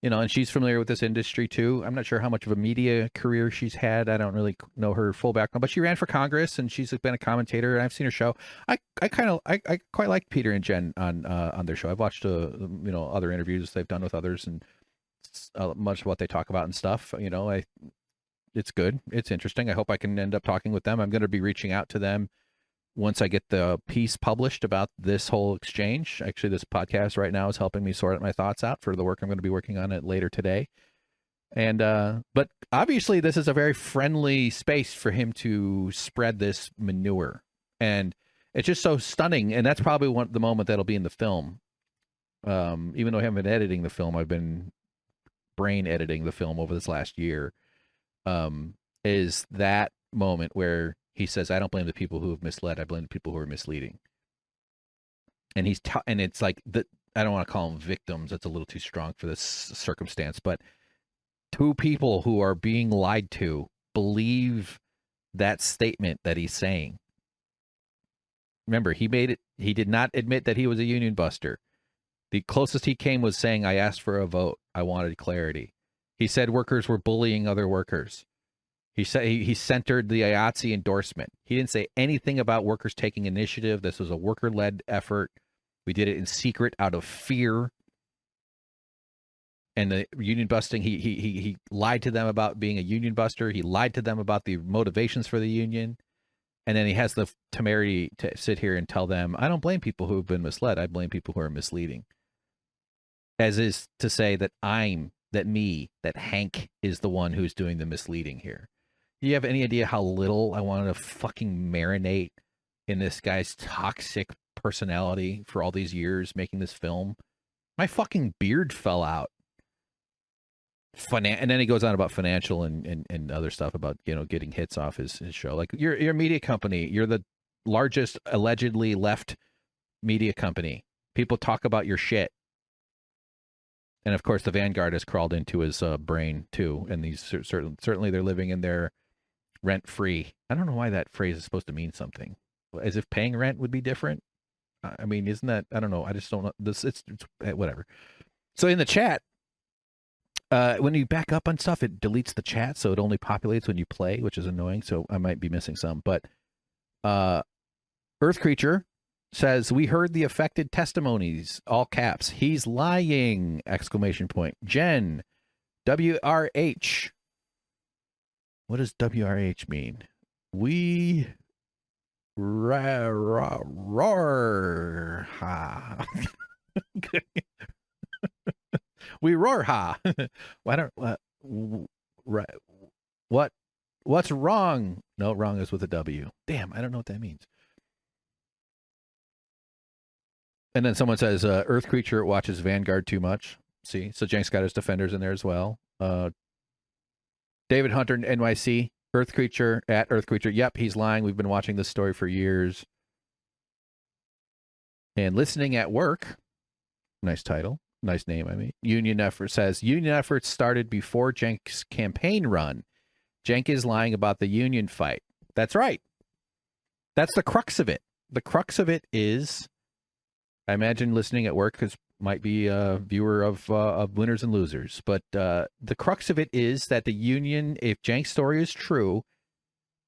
you know, and she's familiar with this industry too. I'm not sure how much of a media career she's had. I don't really know her full background, but she ran for Congress and she's been a commentator. And I've seen her show. I quite like Peter and Jen on their show. I've watched you know, other interviews they've done with others and much of what they talk about and stuff. You know, it's good. It's interesting. I hope I can end up talking with them. I'm going to be reaching out to them once I get the piece published about this whole exchange. Actually, this podcast right now is helping me sort my thoughts out for the work I'm going to be working on it later today. And but obviously this is a very friendly space for him to spread this manure. And it's just so stunning. And that's probably the moment that'll be in the film. Even though I haven't been editing the film, I've been brain editing the film over this last year. Is that moment where he says, I don't blame the people who have misled. I blame the people who are misleading. And and it's like, I don't want to call them victims. That's a little too strong for this circumstance. But two people who are being lied to believe that statement that he's saying. Remember, he did not admit that he was a union buster. The closest he came was saying, I asked for a vote. I wanted clarity. He said workers were bullying other workers. He said he centered the IATSE endorsement. He didn't say anything about workers taking initiative. This was a worker-led effort. We did it in secret out of fear. And the union busting, he lied to them about being a union buster. He lied to them about the motivations for the union. And then he has the temerity to sit here and tell them, I don't blame people who have been misled. I blame people who are misleading. As is to say that that Hank is the one who's doing the misleading here. Do you have any idea how little I wanted to fucking marinate in this guy's toxic personality for all these years making this film? My fucking beard fell out. And then he goes on about financial and other stuff about, you know, getting hits off his show. Like, you're a media company. You're the largest allegedly left media company. People talk about your shit. And of course, the Vanguard has crawled into his brain too. And these certainly they're living in their rent free. I don't know why that phrase is supposed to mean something. As if paying rent would be different. I mean, isn't that? I don't know. I just don't know. It's whatever. So in the chat, when you back up on stuff, it deletes the chat, so it only populates when you play, which is annoying. So I might be missing some. But Earth Creature says, we heard the affected testimonies, all caps. He's lying! Exclamation point. Jen, WRH. What does WRH mean? We roar ha. We roar ha. Why don't what's wrong? No, wrong is with a W. Damn, I don't know what that means. And then someone says, Earth Creature watches Vanguard too much. See, so Cenk's got his defenders in there as well. David Hunter, NYC, Earth Creature, at Earth Creature. Yep, he's lying. We've been watching this story for years. And Listening at Work, nice title, nice name, I mean. Union Effort says, union efforts started before Cenk's campaign run. Cenk is lying about the union fight. That's right. That's the crux of it. The crux of it is, I imagine Listening at Work might be a viewer of Winners and Losers, but the crux of it is that the union, if Cenk's story is true,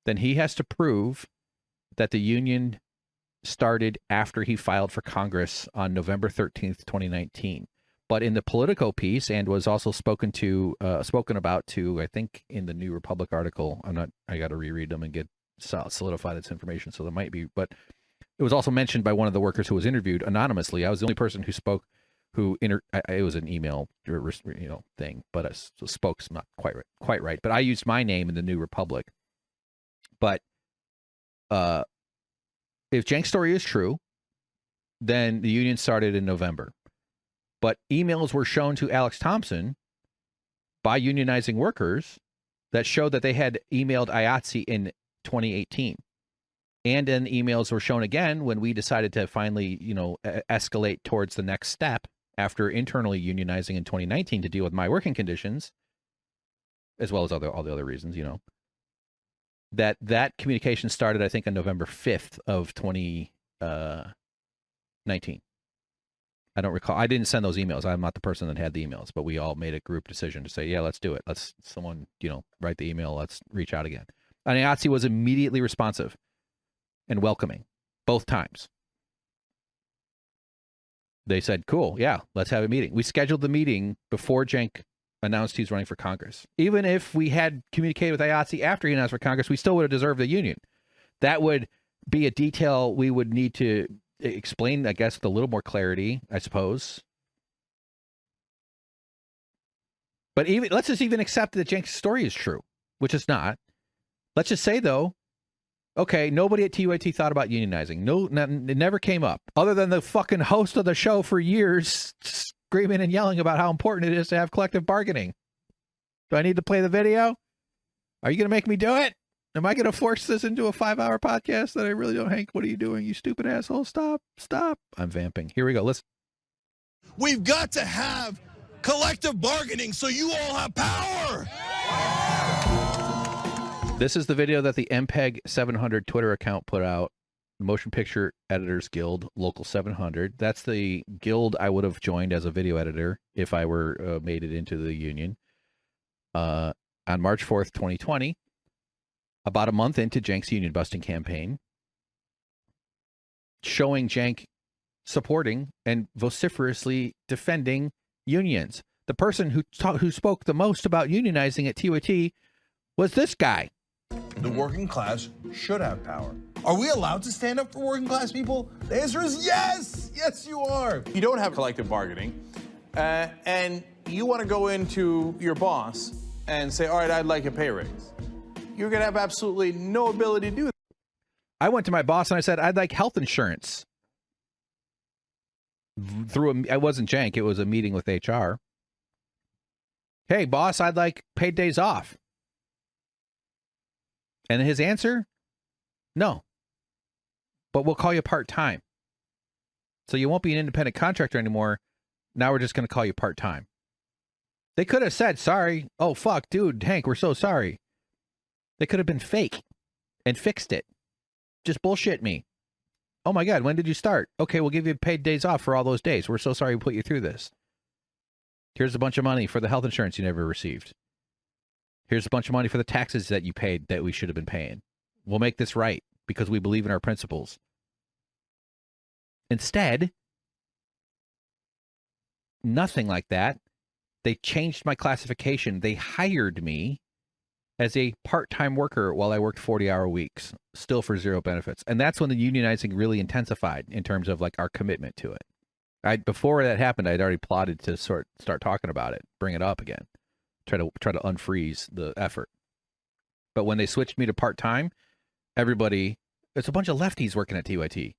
then he has to prove that the union started after he filed for Congress on November 13th, 2019. But in the Politico piece, and was also spoken about to, I think, in the New Republic article. I got to reread them and get solidify this information. So there might be, but it was also mentioned by one of the workers who was interviewed anonymously. I was the only person who spoke, it was an email, thing, but spoke's not quite right. But I used my name in the New Republic. But if Cenk's story is true, then the union started in November. But emails were shown to Alex Thompson by unionizing workers that showed that they had emailed IATSE in 2018. And then emails were shown again when we decided to finally, escalate towards the next step after internally unionizing in 2019 to deal with my working conditions, as well as all the other reasons, that communication started, I think, on November 5th of 2019. I don't recall. I didn't send those emails. I'm not the person that had the emails, but we all made a group decision to say, yeah, let's do it. Let's someone, write the email. Let's reach out again. And IATSE was immediately responsive and welcoming both times. They said, cool, yeah, let's have a meeting. We scheduled the meeting before Cenk announced he's running for Congress. Even if we had communicated with IATSE after he announced for Congress, we still would have deserved a union. That would be a detail we would need to explain, I guess, with a little more clarity, I suppose. But let's just even accept that Cenk's story is true, which it's not. Let's just say, though, okay, nobody at TYT thought about unionizing. No, it never came up, other than the fucking host of the show for years screaming and yelling about how important it is to have collective bargaining. Do I need to play the video? Are you going to make me do it? Am I going to force this into a 5-hour podcast that I really don't? Hank, what are you doing? You stupid asshole. Stop. I'm vamping. Here we go. Listen. We've got to have collective bargaining so you all have power. This is the video that the MPEG 700 Twitter account put out. Motion Picture Editors Guild, Local 700. That's the guild I would have joined as a video editor if I were made it into the union. On March 4th, 2020, about a month into Cenk's union busting campaign, showing Cenk supporting and vociferously defending unions. The person who spoke the most about unionizing at TYT was this guy. The working class should have power. Are we allowed to stand up for working class people? The answer is yes. Yes, you are. You don't have collective bargaining, and you want to go into your boss and say, all right, I'd like a pay raise. You're going to have absolutely no ability to do that. I went to my boss and I said, I'd like health insurance. It wasn't Cenk, it was a meeting with HR. Hey, boss, I'd like paid days off. And his answer, no. But we'll call you part-time. So you won't be an independent contractor anymore. Now we're just going to call you part-time. They could have said, sorry. Oh, fuck, dude, Hank, we're so sorry. They could have been fake and fixed it. Just bullshit me. Oh my God, when did you start? Okay, we'll give you paid days off for all those days. We're so sorry we put you through this. Here's a bunch of money for the health insurance you never received. Here's a bunch of money for the taxes that you paid that we should have been paying. We'll make this right because we believe in our principles. Instead, nothing like that. They changed my classification. They hired me as a part-time worker while I worked 40-hour weeks, still for zero benefits. And that's when the unionizing really intensified in terms of like our commitment to it. Before that happened, I'd already plotted to start talking about it, bring it up again, try to unfreeze the effort. But when they switched me to part-time, it's a bunch of lefties working at TYT.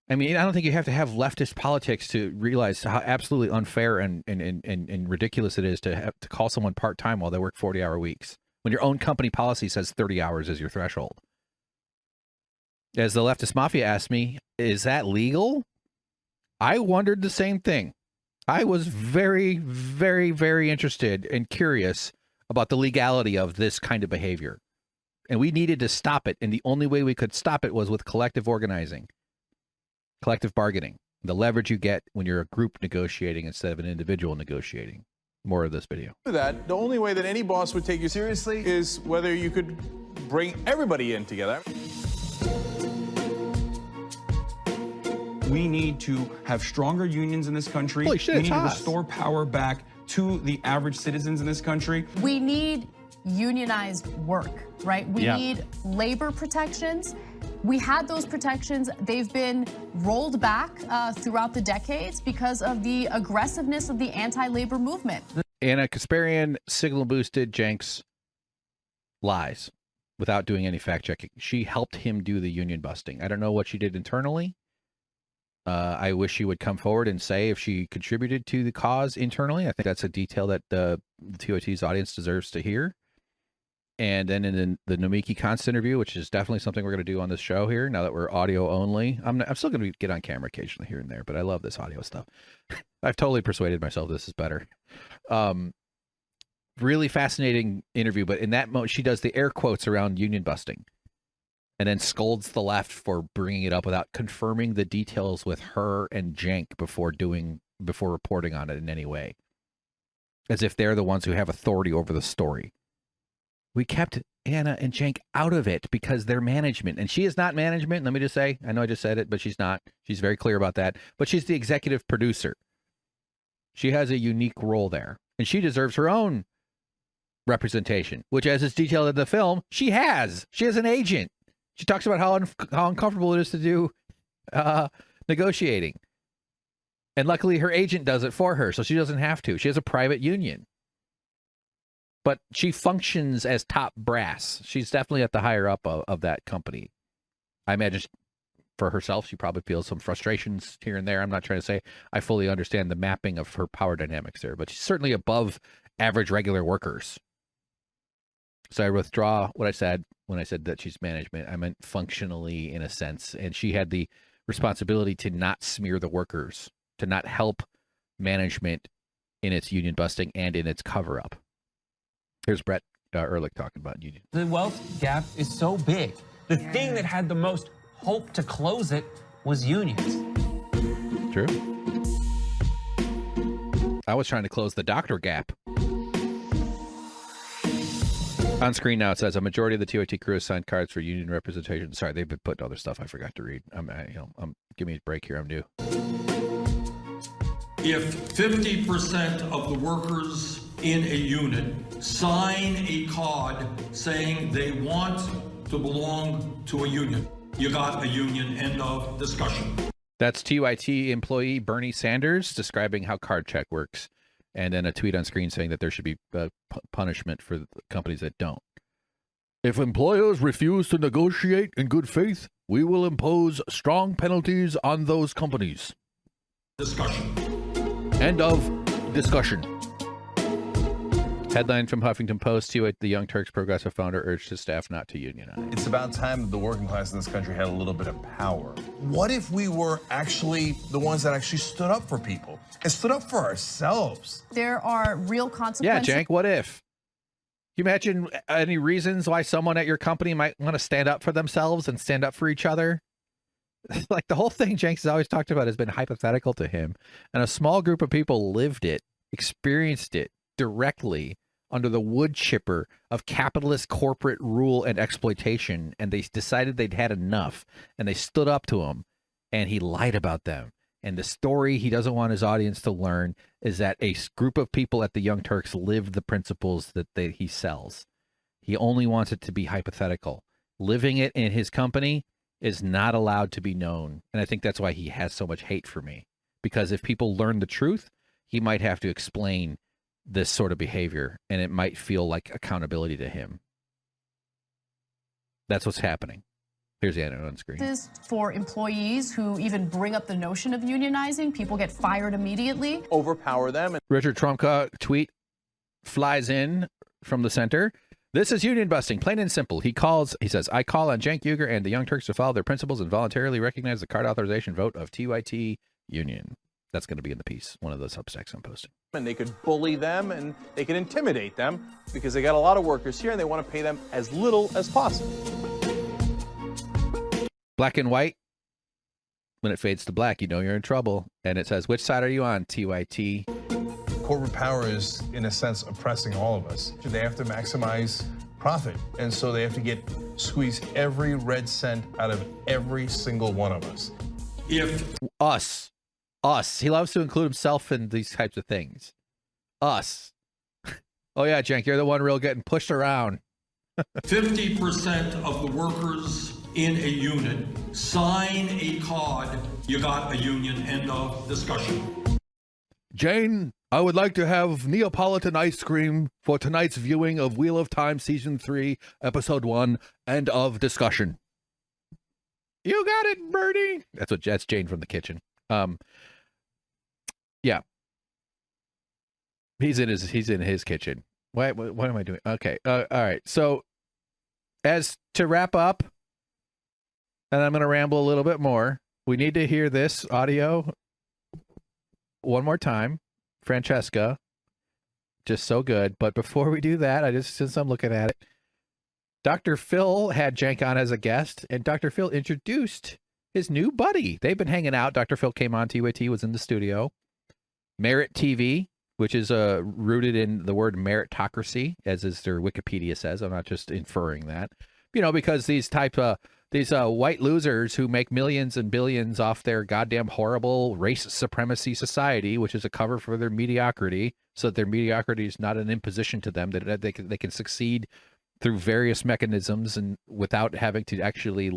I mean, I don't think you have to have leftist politics to realize how absolutely unfair and ridiculous it is to call someone part-time while they work 40-hour weeks, when your own company policy says 30 hours is your threshold. As the leftist mafia asked me, is that legal? I wondered the same thing. I was very, very, very interested and curious about the legality of this kind of behavior. And we needed to stop it. And the only way we could stop it was with collective organizing, collective bargaining, the leverage you get when you're a group negotiating instead of an individual negotiating. More of this video. That the only way that any boss would take you seriously is whether you could bring everybody in together. We need to have stronger unions in this country. Holy shit, we need to hot. restore power back to the average citizens in this country. We need unionized work, right? We Yeah. need labor protections. We had those protections. They've been rolled back throughout the decades because of the aggressiveness of the anti-labor movement. Anna Kasparian signal boosted Cenk's lies without doing any fact checking. She helped him do the union busting. I don't know what she did internally. I wish she would come forward and say if she contributed to the cause internally. I think that's a detail that the TOT's audience deserves to hear. And then in the Nomiki Konst interview, which is definitely something we're going to do on this show here, now that we're audio only. I'm still going to get on camera occasionally here and there, but I love this audio stuff. I've totally persuaded myself this is better. Really fascinating interview, but in that moment, she does the air quotes around union busting. and then scolds the left for bringing it up without confirming the details with her and Cenk before reporting on it in any way, as if they're the ones who have authority over the story. We kept Anna and Cenk out of it because they're management, and she is not management. Let me just say, I know I just said it, but she's not. She's very clear about that. But she's the executive producer. She has a unique role there, and she deserves her own representation, which, as is detailed in the film, she has. She has an agent. She talks about how uncomfortable it is to do negotiating. And luckily, her agent does it for her, so she doesn't have to. She has a private union. But she functions as top brass. She's definitely at the higher up of that company. I imagine for herself, she probably feels some frustrations here and there. I'm not trying to say I fully understand the mapping of her power dynamics there, but she's certainly above average regular workers. So I withdraw what I said when I said that she's management. I meant functionally in a sense. And she had the responsibility to not smear the workers, to not help management in its union busting and in its cover-up. Here's Brett Ehrlich talking about union. The wealth gap is so big. The thing that had the most hope to close it was unions. True. I was trying to close the doctor gap. On screen now, it says a majority of the TYT crew has signed cards for union representation. Sorry, they've been putting other stuff I forgot to read. Give me a break here. I'm due. If 50% of the workers in a unit sign a card saying they want to belong to a union, you got a union. End of discussion. That's TYT employee Bernie Sanders describing how card check works. And then a tweet on screen saying that there should be punishment for the companies that don't. If employers refuse to negotiate in good faith, we will impose strong penalties on those companies. Discussion. End of discussion. Headline from Huffington Post: the Young Turks progressive founder urged his staff not to unionize. It's about time that the working class in this country had a little bit of power. What if we were actually the ones that actually stood up for people and stood up for ourselves? There are real consequences. Yeah, Cenk, what if? Can you imagine any reasons why someone at your company might want to stand up for themselves and stand up for each other? Like the whole thing Cenk has always talked about has been hypothetical to him. And a small group of people lived it, experienced it directly under the wood chipper of capitalist corporate rule and exploitation, and they decided they'd had enough, and they stood up to him, and he lied about them. And the story he doesn't want his audience to learn is that a group of people at the Young Turks lived the principles that he sells. He only wants it to be hypothetical. Living it in his company is not allowed to be known, and I think that's why he has so much hate for me, because if people learn the truth, he might have to explain this sort of behavior, and it might feel like accountability to him. That's what's happening. Here's the ad on screen. For employees who even bring up the notion of unionizing, people get fired immediately. Overpower them. Richard Trumka tweet flies in from the center. This is union busting, plain and simple. He says, I call on Cenk Uygur and the Young Turks to follow their principles and voluntarily recognize the card authorization vote of TYT Union. That's going to be in the piece, one of the Substacks I'm posting. And they could bully them and they could intimidate them because they got a lot of workers here and they want to pay them as little as possible. Black and white. When it fades to black, you know you're in trouble. And it says, which side are you on, TYT? Corporate power is, in a sense, oppressing all of us. They have to maximize profit. And so they have to squeeze every red cent out of every single one of us. Us. He loves to include himself in these types of things. Us. Oh yeah, Cenk, you're the one real getting pushed around. 50% of the workers in a unit sign a card, you got a union. End of discussion. Jane, I would like to have Neapolitan ice cream for tonight's viewing of Wheel of Time Season 3, Episode 1, End of discussion. You got it, Bertie. That's Jane from the kitchen. Yeah. He's in his kitchen. What am I doing? Okay. All right. So as to wrap up, and I'm going to ramble a little bit more. We need to hear this audio one more time. Francesca, just so good. But before we do that, since I'm looking at it, Dr. Phil had Cenk on as a guest, and Dr. Phil introduced his new buddy. They've been hanging out. Dr. Phil came on, TYT was in the studio. Merit TV, which is rooted in the word meritocracy, as is their Wikipedia says. I'm not just inferring that. You know, because these white losers who make millions and billions off their goddamn horrible race supremacy society, which is a cover for their mediocrity, so that their mediocrity is not an imposition to them, that they can succeed through various mechanisms and without having to actually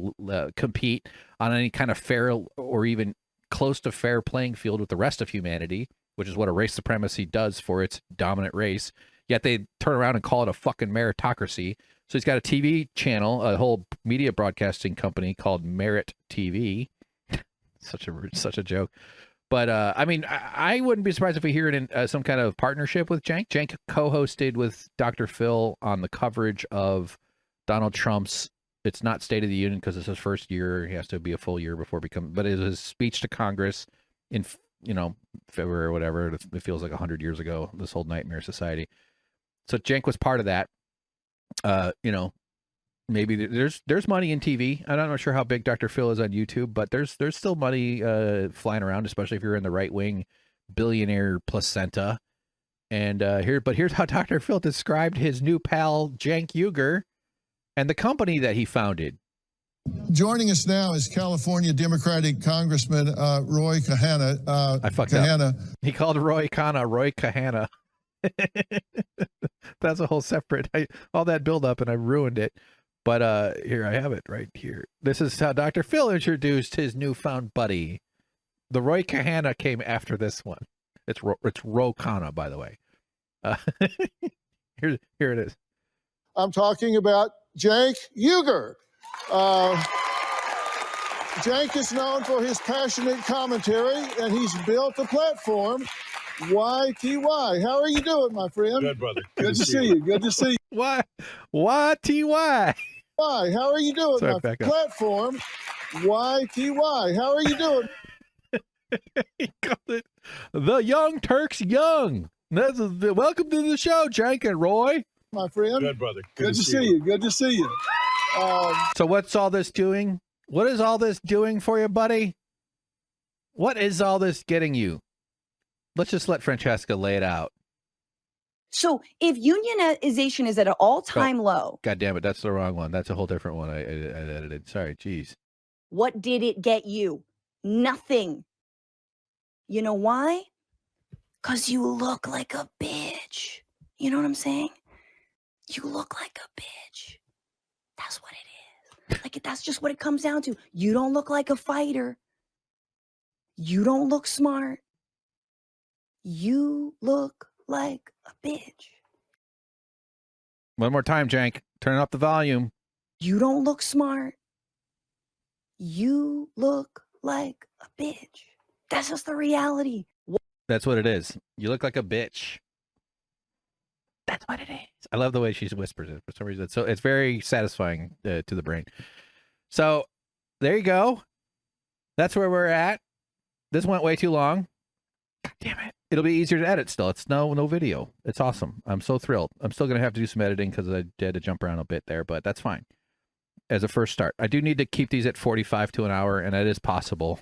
compete on any kind of fair or even close to fair playing field with the rest of humanity, which is what a race supremacy does for its dominant race. Yet they turn around and call it a fucking meritocracy. So he's got a TV channel, a whole media broadcasting company called Merit TV. such a joke. But I mean, I wouldn't be surprised if we hear it in some kind of partnership with Cenk. Cenk co-hosted with Dr. Phil on the coverage of Donald Trump's. It's not State of the Union because it's his first year. He has to be a full year before but it was his speech to Congress in February or whatever. It feels like 100 years ago. This whole nightmare society. So Cenk was part of that. Maybe there's money in TV. I'm not sure how big Dr. Phil is on YouTube, but there's still money flying around, especially if you're in the right wing billionaire placenta. And here's how Dr. Phil described his new pal Cenk Uygur and the company that he founded. Joining us now is California Democratic Congressman Roy Kahana. I fucked up. He called Roy Kahana. That's a whole separate all that build up and I ruined it. But here I have it right here. This is how Dr. Phil introduced his newfound buddy. The Roy Kahana came after this one. It's Ro Kana, by the way. Here it is. I'm talking about Cenk Uygur. Cenk is known for his passionate commentary, and he's built a platform, YTY. How are you doing, my friend? Good, brother. Good to see you. Good to see you. YTY. Why? How are you doing, Sorry, my platform, YTY? How are you doing? He called it the Young Turks Young. Welcome to the show, Cenk and Roy. My friend. Good, brother. Good to see you. Good to see you. So what's all this doing? What is all this doing for you, buddy? What is all this getting you? Let's just let Francesca lay it out. So if unionization is at an all-time low. God damn it, that's the wrong one. That's a whole different one I edited. Sorry, geez. What did it get you? Nothing. You know why? Because you look like a bitch. You know what I'm saying? You look like a bitch. That's what it is. Like, that's just what it comes down to. You don't look like a fighter. You don't look smart. You look like a bitch. One more time, Cenk. Turn up the volume. You don't look smart. You look like a bitch. That's just the reality. That's what it is. You look like a bitch. That's what it is. I love the way she whispers it for some reason. So it's very satisfying to the brain. So there you go. That's where we're at. This went way too long. God damn it. It'll be easier to edit still. It's no video. It's awesome. I'm so thrilled. I'm still going to have to do some editing because I had to jump around a bit there, but that's fine. As a first start. I do need to keep these at 45 to an hour, and that is possible.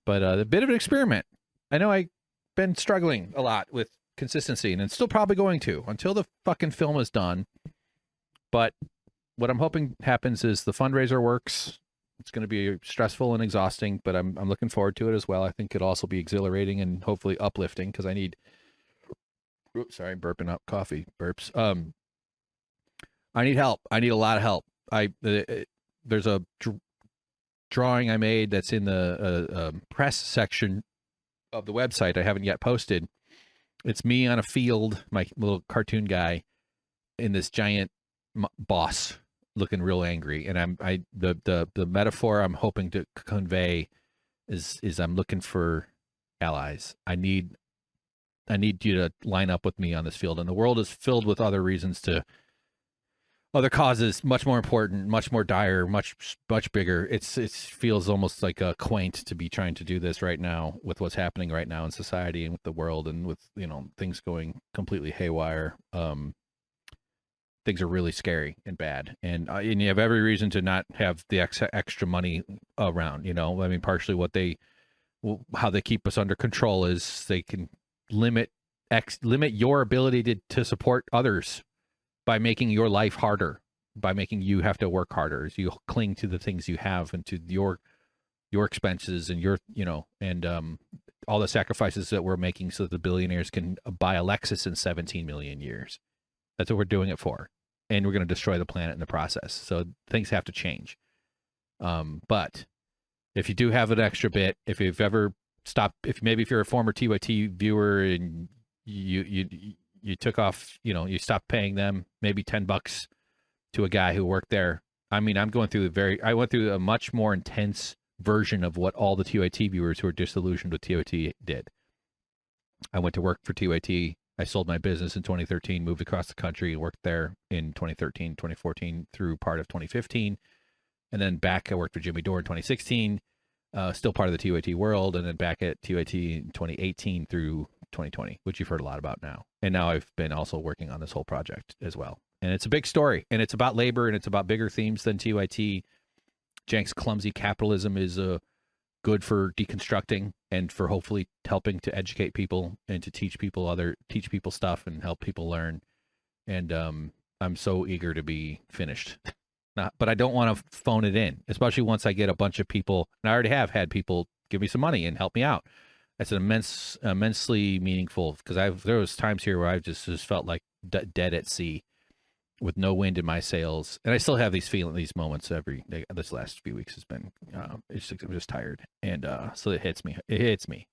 But a bit of an experiment. I know I've been struggling a lot with consistency, and it's still probably going to until the fucking film is done. But what I'm hoping happens is the fundraiser works. It's going to be stressful and exhausting, but I'm looking forward to it as well. I think it'll also be exhilarating and hopefully uplifting because I need. Oops, sorry, burping up coffee burps. I need help. I need a lot of help. There's a drawing I made that's in the press section of the website. I haven't yet posted. It's me on a field, my little cartoon guy, in this giant boss looking real angry. And the metaphor I'm hoping to convey is I'm looking for allies. I need you to line up with me on this field. And the world is filled with other reasons other causes, much more important, much more dire, much bigger. It feels almost like a quaint to be trying to do this right now with what's happening right now in society and with the world and with things going completely haywire. things are really scary and bad, and you have every reason to not have the extra money around. I mean, partially how they keep us under control is they can limit your ability to support others by making your life harder, by making you have to work harder as you cling to the things you have and to your expenses and all the sacrifices that we're making so that the billionaires can buy a Lexus in 17 million years. That's what we're doing it for. And we're going to destroy the planet in the process. So things have to change. But if you do have an extra bit, if you've ever stopped, if you're a former TYT viewer and you took off, you stopped paying them maybe $10 to a guy who worked there. I mean, I went through a much more intense version of what all the TYT viewers who are disillusioned with TYT did. I went to work for TYT. I sold my business in 2013, moved across the country, and worked there in 2013, 2014 through part of 2015. And then back, I worked for Jimmy Dore in 2016, still part of the TYT world, and then back at TYT in 2018 through 2020, which you've heard a lot about now. And now I've been also working on this whole project as well. And it's a big story, and it's about labor, and it's about bigger themes than TYT. Cenk's clumsy capitalism is good for deconstructing and for hopefully helping to educate people and to teach people stuff and help people learn. And I'm so eager to be finished. But I don't want to phone it in, especially once I get a bunch of people. And I already have had people give me some money and help me out. That's immensely meaningful, because there was times here where I just felt like dead at sea with no wind in my sails. And I still have these moments this last few weeks has been, I'm just tired. And so it hits me.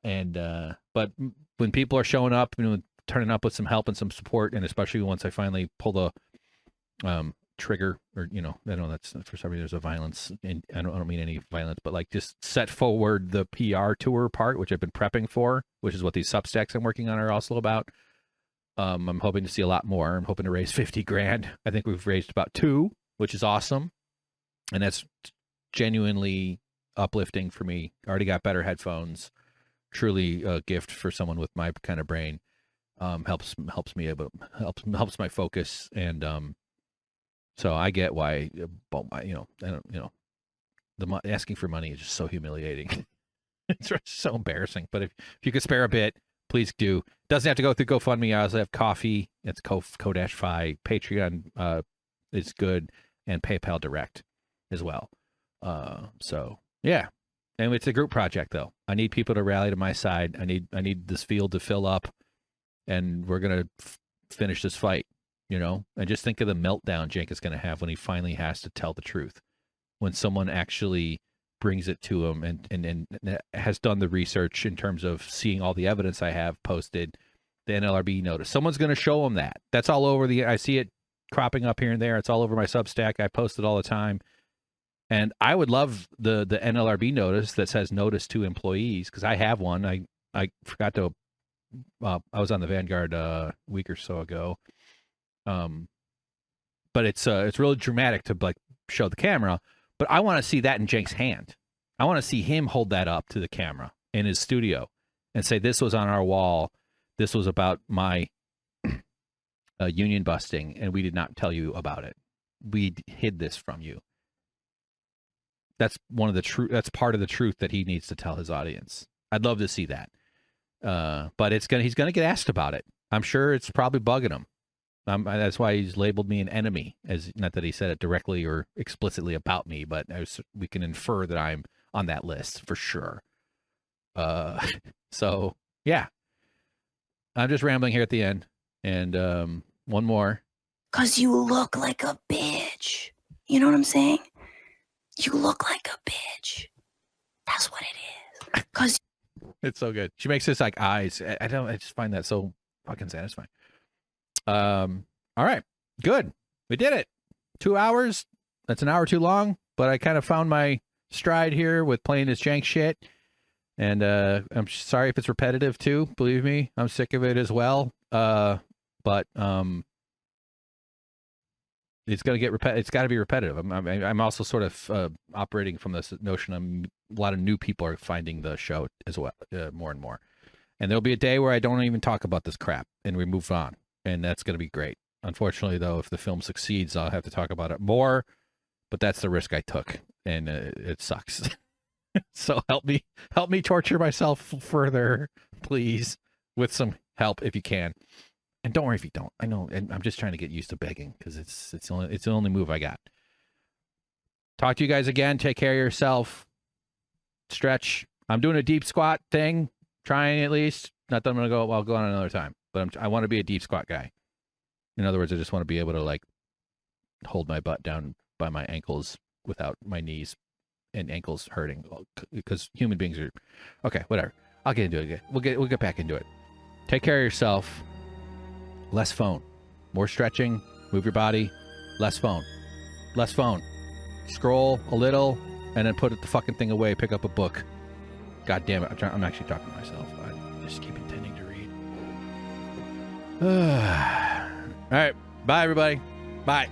And, but when people are showing up and turning up with some help and some support, and especially once I finally pull the trigger, or I know that's for some reason there's a violence, and I don't mean any violence, but like just set forward the PR tour part, which I've been prepping for, which is what these Substacks I'm working on are also about. I'm hoping to see a lot more. I'm hoping to raise 50 grand. I think we've raised about 2, which is awesome, and that's genuinely uplifting for me. Already got better headphones. Truly a gift for someone with my kind of brain. Helps my focus, and so I get why, asking for money is just so humiliating. It's so embarrassing. But if you could spare a bit, please do. Doesn't have to go through GoFundMe. I also have Coffee. It's Ko-Fi. Patreon is good, and PayPal Direct as well. So yeah, and it's a group project though. I need people to rally to my side. I need this field to fill up, and we're gonna finish this fight. And just think of the meltdown Cenk is going to have when he finally has to tell the truth, when someone actually brings it to him and has done the research in terms of seeing all the evidence I have posted, the NLRB notice. Someone's going to show him that. That's all over I see it cropping up here and there. It's all over my Substack. I post it all the time. And I would love the NLRB notice that says notice to employees, because I have one. I forgot to, I was on the Vanguard a week or so ago. But it's really dramatic to like show the camera, but I want to see that in Cenk's hand. I want to see him hold that up to the camera in his studio and say, this was on our wall. This was about my union busting, and we did not tell you about it. We hid this from you. That's that's part of the truth that he needs to tell his audience. I'd love to see that. But he's going to get asked about it. I'm sure it's probably bugging him. That's why he's labeled me an enemy, not that he said it directly or explicitly about me, but we can infer that I'm on that list for sure. So yeah, I'm just rambling here at the end, and one more. 'Cause you look like a bitch. You know what I'm saying? You look like a bitch. That's what it is. 'Cause it's so good. She makes this like eyes. I just find that so fucking satisfying. All right, good. We did it. 2 hours. That's an hour too long, but I kind of found my stride here with playing this Cenk shit. And I'm sorry if it's repetitive too. Believe me, I'm sick of it as well. But it's gonna get it's got to be repetitive. I'm also sort of operating from this notion a lot of new people are finding the show as well, more and more. And there'll be a day where I don't even talk about this crap and we move on. And that's going to be great. Unfortunately, though, if the film succeeds, I'll have to talk about it more. But that's the risk I took, and it sucks. So help me torture myself further, please, with some help if you can. And don't worry if you don't. I know, and I'm just trying to get used to begging because it's the only move I got. Talk to you guys again. Take care of yourself. Stretch. I'm doing a deep squat thing, trying at least. Not that I'm gonna go. I'll go on another time. But I want to be a deep squat guy. In other words, I just want to be able to like hold my butt down by my ankles without my knees and ankles hurting, because human beings are okay. Whatever. I'll get into it again. We'll get back into it. Take care of yourself. Less phone, more stretching. Move your body. Less phone. Less phone. Scroll a little and then put the fucking thing away. Pick up a book. God damn it! I'm actually talking to myself. I just keep intending to read. All right. Bye, everybody. Bye.